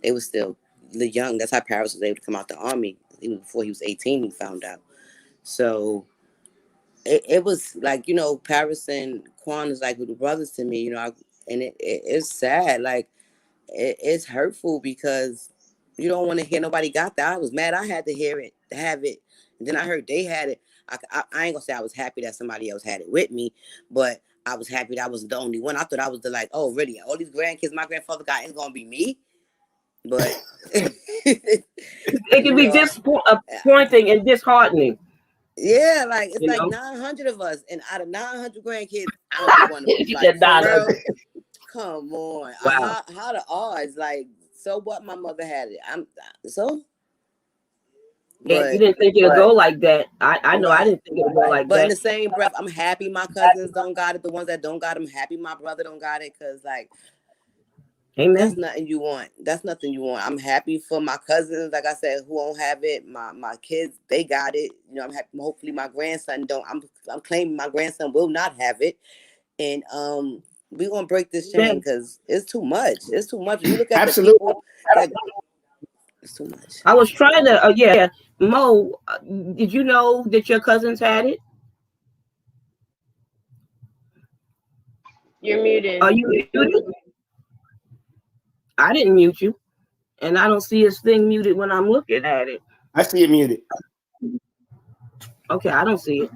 They were still young. That's how Paris was able to come out the army. Even before he was 18, he found out. So it was like, you know, Paris and Quan is like little brothers to me, you know, and it's sad. Like, it's hurtful because you don't want to hear nobody got that. I was mad I had to hear it, to have it. And then I heard they had it. I ain't gonna say I was happy that somebody else had it with me, but I was happy that I was the only one. I thought I was the like, oh, really? All these grandkids my grandfather got, it's gonna be me? But it can be disappointing and disheartening. Yeah, like it's like 900 of us, and out of 900 grandkids, I'm one of them. Like, for real? Come on. Wow. How the odds? Like, so what? My mother had it. So. But, you didn't think it would go like that. I know I didn't think it would go like that. But in the same breath, I'm happy my cousins don't got it. The ones that don't got it, I'm happy my brother don't got it. Because, like, amen. That's nothing you want. That's nothing you want. I'm happy for my cousins, like I said, who won't have it. My kids, they got it. You know, I'm happy. Hopefully my grandson don't. I'm claiming my grandson will not have it. And we're going to break this chain because it's too much. It's too much. You look at the people. It's too much. I was trying to, Mo, did you know that your cousins had it? You're muted. Are you muted? I didn't mute you. And I don't see his thing muted when I'm looking at it. I see it muted. Okay, I don't see it.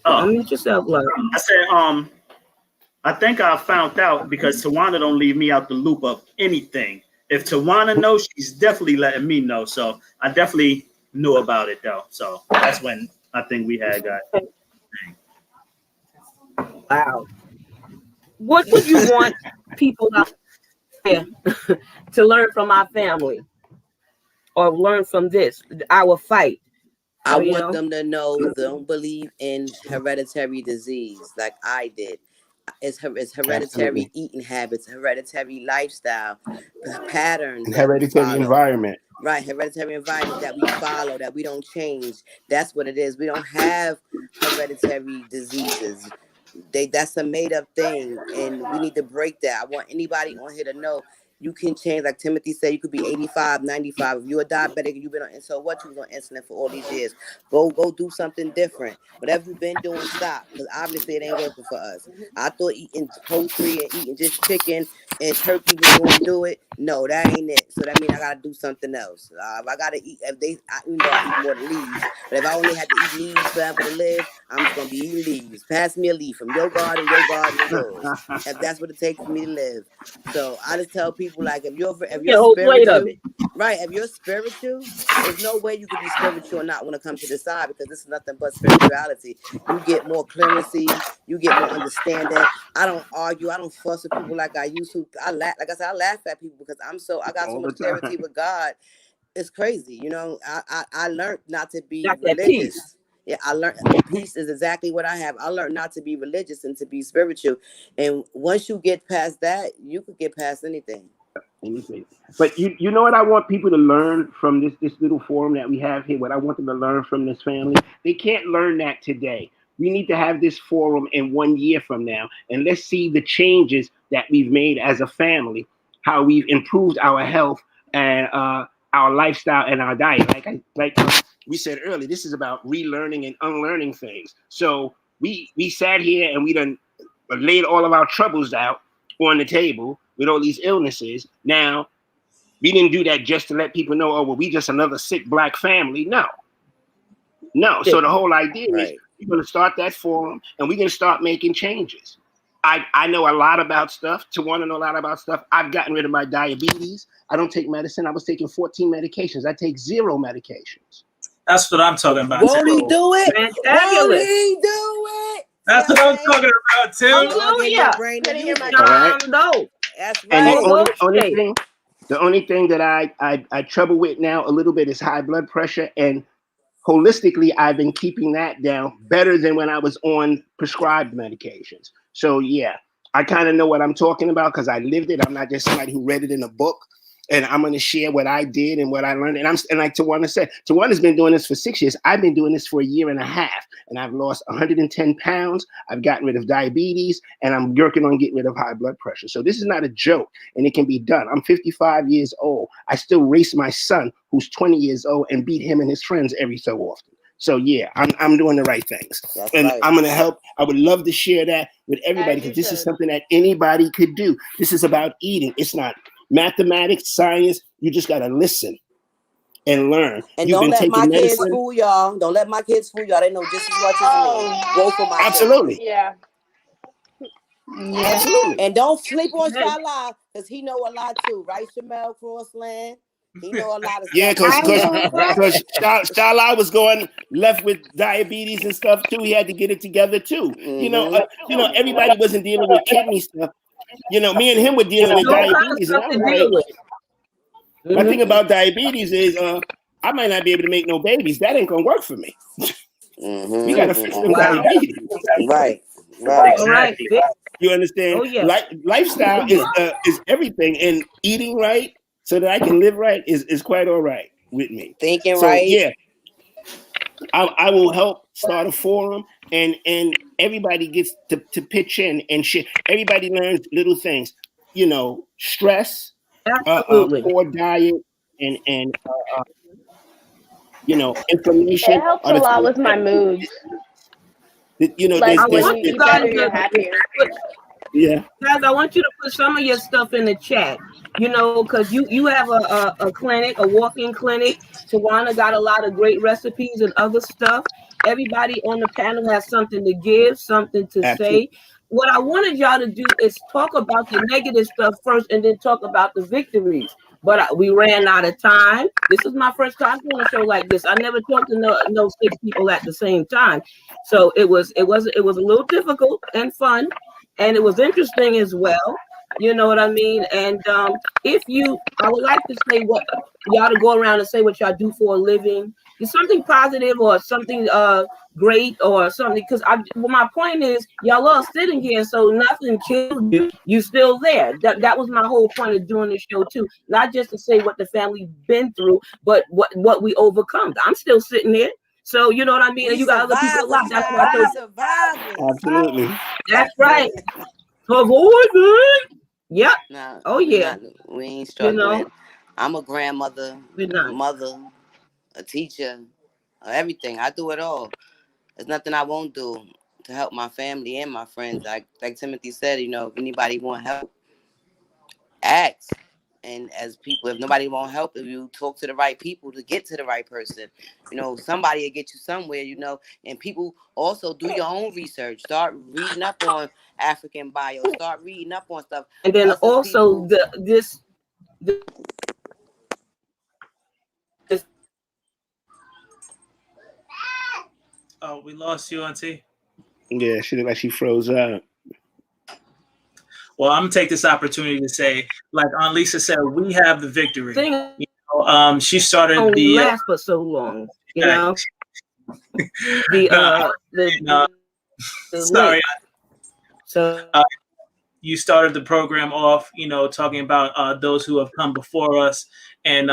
Oh, unmute yourself, love. I said, I think I found out because Tawana don't leave me out the loop of anything. If Tawana knows, she's definitely letting me know. So I definitely knew about it though. So that's when I think we had got. Wow. What would you want people out there to learn from our family or learn from this, our fight? I want them to know, don't believe in hereditary disease like I did. It's hereditary Absolutely. eating habits, hereditary lifestyle patterns, and hereditary environment. Right, hereditary environment that we follow, that we don't change. That's what it is. We don't have hereditary diseases. That's a made up thing, and we need to break that. I want anybody on here to know you can change. Like Timothy said, you could be 85, 95. If you're a diabetic and you've been on, and so what, you was on insulin for all these years. Go do something different. Whatever you've been doing, stop. Because obviously it ain't working for us. I thought eating poultry and eating just chicken and turkey was going to do it. No, that ain't it. So that means I got to do something else. If I got to eat, you know, I eat more than leaves. But if I only had to eat leaves forever to live, I'm just going to be eating leaves. Pass me a leaf from your garden, and yours. If that's what it takes for me to live. So I just tell people, like, if you're spiritual, right? If you're spiritual, there's no way you can be spiritual and not want to come to the side, because this is nothing but spirituality. You get more clemency, you get more understanding. I don't argue, I don't fuss with people like I used to. I laugh at people because I got so much clarity with God. It's crazy, you know. I learned not to be religious. Yeah, I learned peace is exactly what I have. I learned not to be religious and to be spiritual. And once you get past that, you could get past anything. But you know what I want people to learn from this little forum that we have here? What I want them to learn from this family? They can't learn that today. We need to have this forum in 1 year from now, and let's see the changes that we've made as a family, how we've improved our health and our lifestyle and our diet. Like we said earlier, this is about relearning and unlearning things. So we sat here and we done laid all of our troubles out on the table with all these illnesses. Now, we didn't do that just to let people know, oh, well, we just another sick Black family. No. So the whole idea is we're going to start that forum and we're going to start making changes. I know a lot about stuff. To want to know a lot about stuff, I've gotten rid of my diabetes. I don't take medicine. I was taking 14 medications. I take 0 medications. That's what I'm talking about. Won't he do it? Fantabulous. Won't he do it? That's what I'm talking about too. Hallelujah. No. That's right. And the only thing that I trouble with now a little bit is high blood pressure, and holistically I've been keeping that down better than when I was on prescribed medications. So yeah, I kind of know what I'm talking about because I lived it. I'm not just somebody who read it in a book. And I'm going to share what I did and what I learned. And like Tawana said, Tawana's been doing this for 6 years. I've been doing this for 1.5 years, and I've lost 110 pounds. I've gotten rid of diabetes, and I'm working on getting rid of high blood pressure. So this is not a joke, and it can be done. I'm 55 years old. I still race my son, who's 20 years old, and beat him and his friends every so often. So yeah, I'm doing the right things, That's and right. I'm gonna help. I would love to share that with everybody As you because this is should. something that anybody could do. This is about eating. It's not mathematics, science. You just gotta listen and learn. And You've don't been let my taking kids medicine. fool y'all. Don't let my kids fool y'all. They know just as much as me. Oh, Both of my children. Absolutely, yeah. Yeah. absolutely. And don't sleep on Shala, because he know a lot too, right, Shamel Crossland? He know a lot of Yeah, stuff I too. know that. because Shala was going left with diabetes and stuff too. He had to get it together too. Everybody wasn't dealing with kidney stuff. Me and him were dealing with All kind of diabetes, and stuff I to was deal like, with. my Mhm. thing about diabetes is I might not be able to make no babies. That ain't gonna work for me. We gotta fix them Wow. diabetes. Right, right. All right. Exactly. You understand? Oh yeah. Lifestyle Oh yeah. is everything, and eating right so that I can live right is quite all right with me. Thinking So right. yeah, I will help start a forum, and everybody gets to pitch in and share. Everybody learns little things. Stress, Absolutely. poor diet, and It inflammation helps are a the lot things with my moods. there's Like I when want you you eat guys better, you're to happier. put yeah. guys, I want you to put some of your stuff in the chat, because you have a clinic, a walk-in clinic. Tawana got a lot of great recipes and other stuff. Everybody on the panel has something to give, something to Absolutely. say. What I wanted y'all to do is talk about the negative stuff first and then talk about the victories. But we ran out of time. This is my first time doing a show like this. I never talked to no 6 people at the same time. So it was a little difficult and fun. And it was interesting as well. You know what I mean? And I would like to say what y'all to go around and say what y'all do for a living. It's something positive or something great or something. Because my point is, y'all are sitting here, so nothing killed you. You still there. That was my whole point of doing the show too. Not just to say what the family been through, but what we overcome. I'm still sitting here. So you know what I mean? We And you got other people survivors, alive. That's why I child. told We survivors. Absolutely. that's right. Avoid. Yep. No, Oh yeah. we ain't You struggling. know, I'm a grandmother, we're a not. mother, a teacher, everything. I do it all. There's nothing I won't do to help my family and my friends. Like Timothy said, if anybody want help, ask. And as people, if nobody won't help, if you talk to the right people to get to the right person, somebody will get you somewhere, and people also do your own research. Start reading up on African bio, start reading up on stuff. And then Us as also people, this Oh, we lost you, Auntie. Yeah, she looked like she froze up. Well, I'm gonna take this opportunity to say, like Aunt Lisa said, we have the victory. thing She started only the lasts for so long, the no, the sorry. link. So You started the program off, talking about those who have come before us, and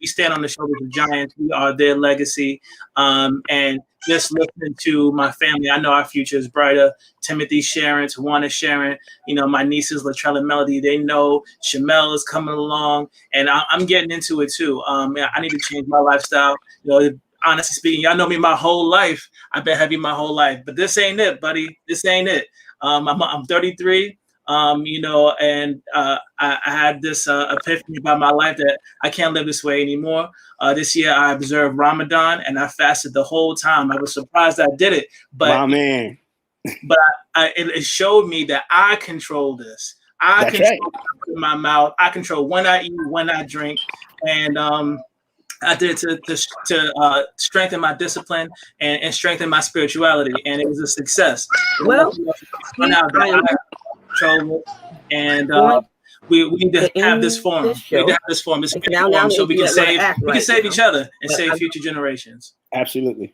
we stand on the shoulders of giants. We are their legacy, and just listening to my family, I know our future is brighter. Timothy Sharon, Tawana Sharon, my nieces Latrell and Melody, they know Shamel is coming along, and I'm getting into it too. I need to change my lifestyle. Honestly speaking, y'all know me my whole life. I've been heavy my whole life, but this ain't it, buddy. This ain't it. I'm 33. And I had this epiphany about my life that I can't live this way anymore. This year I observed Ramadan and I fasted the whole time. I was surprised I did it, but my man. But it showed me that I control this. I That's control right. my mouth. I control when I eat, when I drink, and I did to strengthen my discipline and strengthen my spirituality, and it was a success. well, I am control it, and we need to have this forum. We need to have this forum, this forum, so we can save each other and save future generations. Absolutely.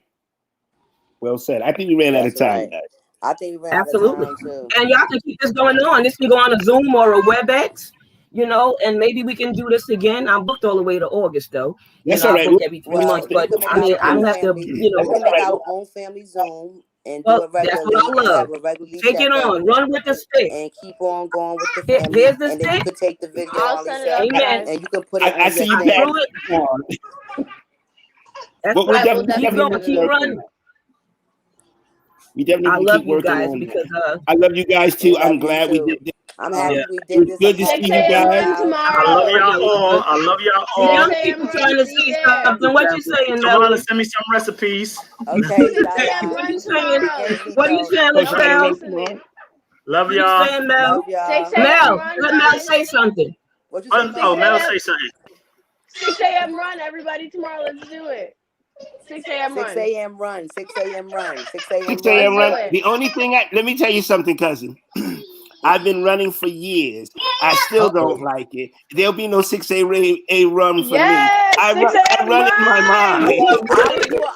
Well said. I think we ran out of time, guys. I think we ran Absolutely. out of time too. And y'all can keep this going on. This can go on a Zoom or a WebEx, and maybe we can do this again. I'm booked all the way to August, though. That's all right. I book every 3 months, but I mean, I don't have to, We can make our own family Zoom and do it that's regularly. what I love. Take it on. Run with the stick. And keep on going with the family. Here's the and then you stick. could take the video, I'll send it up, Amen. and you can put it I on see your you thing. back. That's But we right. definitely Keep going, keep running. We definitely I love keep you working guys on because that. I love you guys too. I'm glad we did this. I'm happy we It did was this. good to I'm see happy you we guys. got tomorrow. I love y'all all. I love y'all all. Young people trying to see something. What you saying, Tomorrow, Melly? send me some recipes. Okay, What you saying? What you saying, Let's try to Mel? run tomorrow. Love What you y'all. saying, Mel? Love y'all. Mel, let Mel say something. What you say? Oh, Mel, say something. 6 a.m. run, everybody. Tomorrow, let's do it. 6 a.m. run. 6 a.m. run. 6 a.m. run. 6 a.m. 6 a.m. run. run. The only thing let me tell you something, cousin. I've been running for years. I still don't like it. There'll be no 6 a.m. run for me. I run in my mind.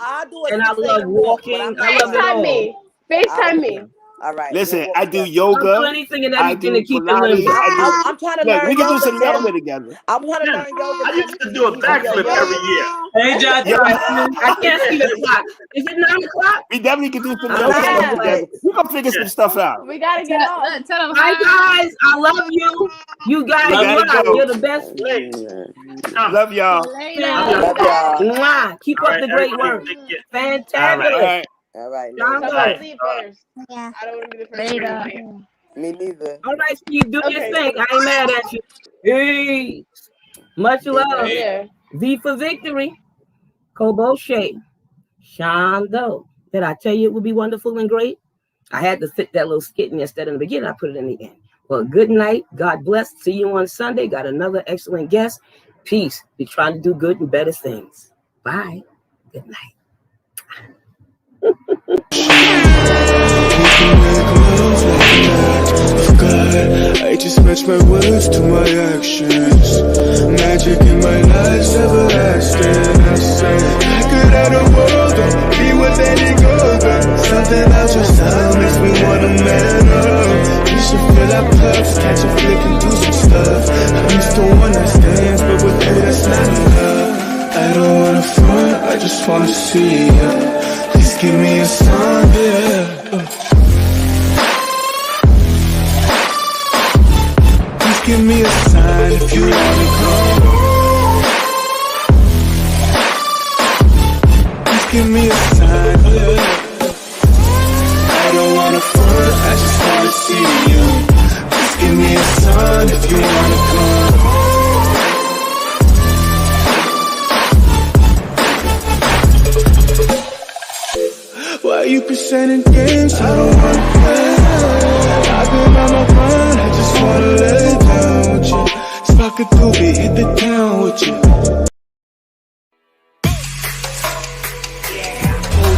I'll do a And I 6 love a.m. walk, but walking. I'm not I love it FaceTime all. me. FaceTime me. All right. Listen, we'll I walk do together. yoga. I'll do anything and I everything do to keep it Pilates. limber. I'm trying to Look, learn we can do yoga, some Tim. yoga together. I'm trying to learn yoga. I used to do a backflip every year. Hey, John. I can't see the clock. Is it 9 o'clock? We definitely can do some I'm yoga not stuff gonna together. We're going to figure some stuff out. We gotta get off. Tell them Hi guys, I love you. You guys Love rock. you. You're the best. Love y'all. Love y'all. Mwah. Keep up the great work. Fantabulous. All right. John Somebody Go. leave first. Yeah. I don't want to be the first one to leave. Me neither. All right, Steve, do your thing. I ain't mad at you. Hey, much love. Yeah. V for victory. Kobo Shay. Shondo. Did I tell you it would be wonderful and great? I had to fit that little skit in instead in the beginning. I put it in the end. Well, good night. God bless. See you on Sunday. Got another excellent guest. Peace. Be trying to do good and better things. Bye. Good night. I just match my words to my actions. Magic in my life's everlasting. I say I could have the world, don't be with any gold, but something about your style makes me wanna man up. You should fill up cups, catch a flick and do some stuff. I used to wanna stand, but with you that's not enough. I don't wanna front, I just wanna see ya. Please give me a sign, yeah. Give me a sign if you wanna come. Just give me a sign, yeah. I don't wanna front, I just wanna see you. Just give me a sign if you wanna come. Why you presenting games? I don't wanna play. I've been on my grind, I just wanna lay down with you. Spark a doobie, hit the town with you.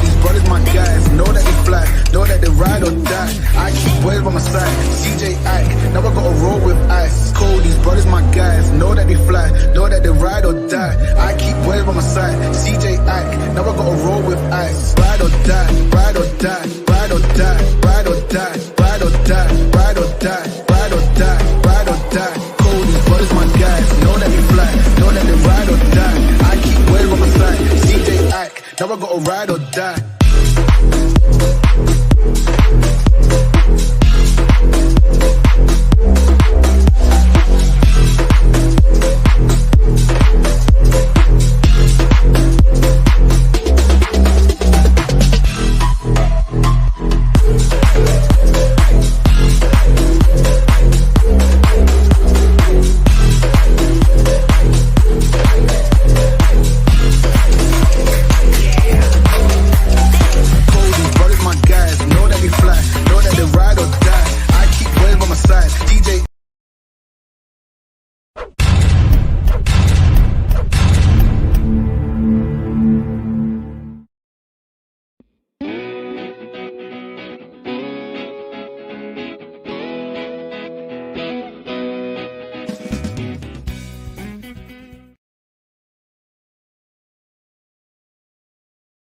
These brothers my guys, know that they fly, know that they ride or die. I keep boys by my side, CJ Ike, now I gotta roll with ice. Cold, these brothers my guys, know that they fly, know that they ride or die. I keep boys by my side, CJ Ike, now I gotta roll with ice. Ride or die, ride or die, ride or die, ride or die, ride or die, ride or die, ride or die, ride or die. Cold, these brothers my guys, know that they fly, know that they ride or die. I keep boys by my side, CJ Ike, now I gotta ride or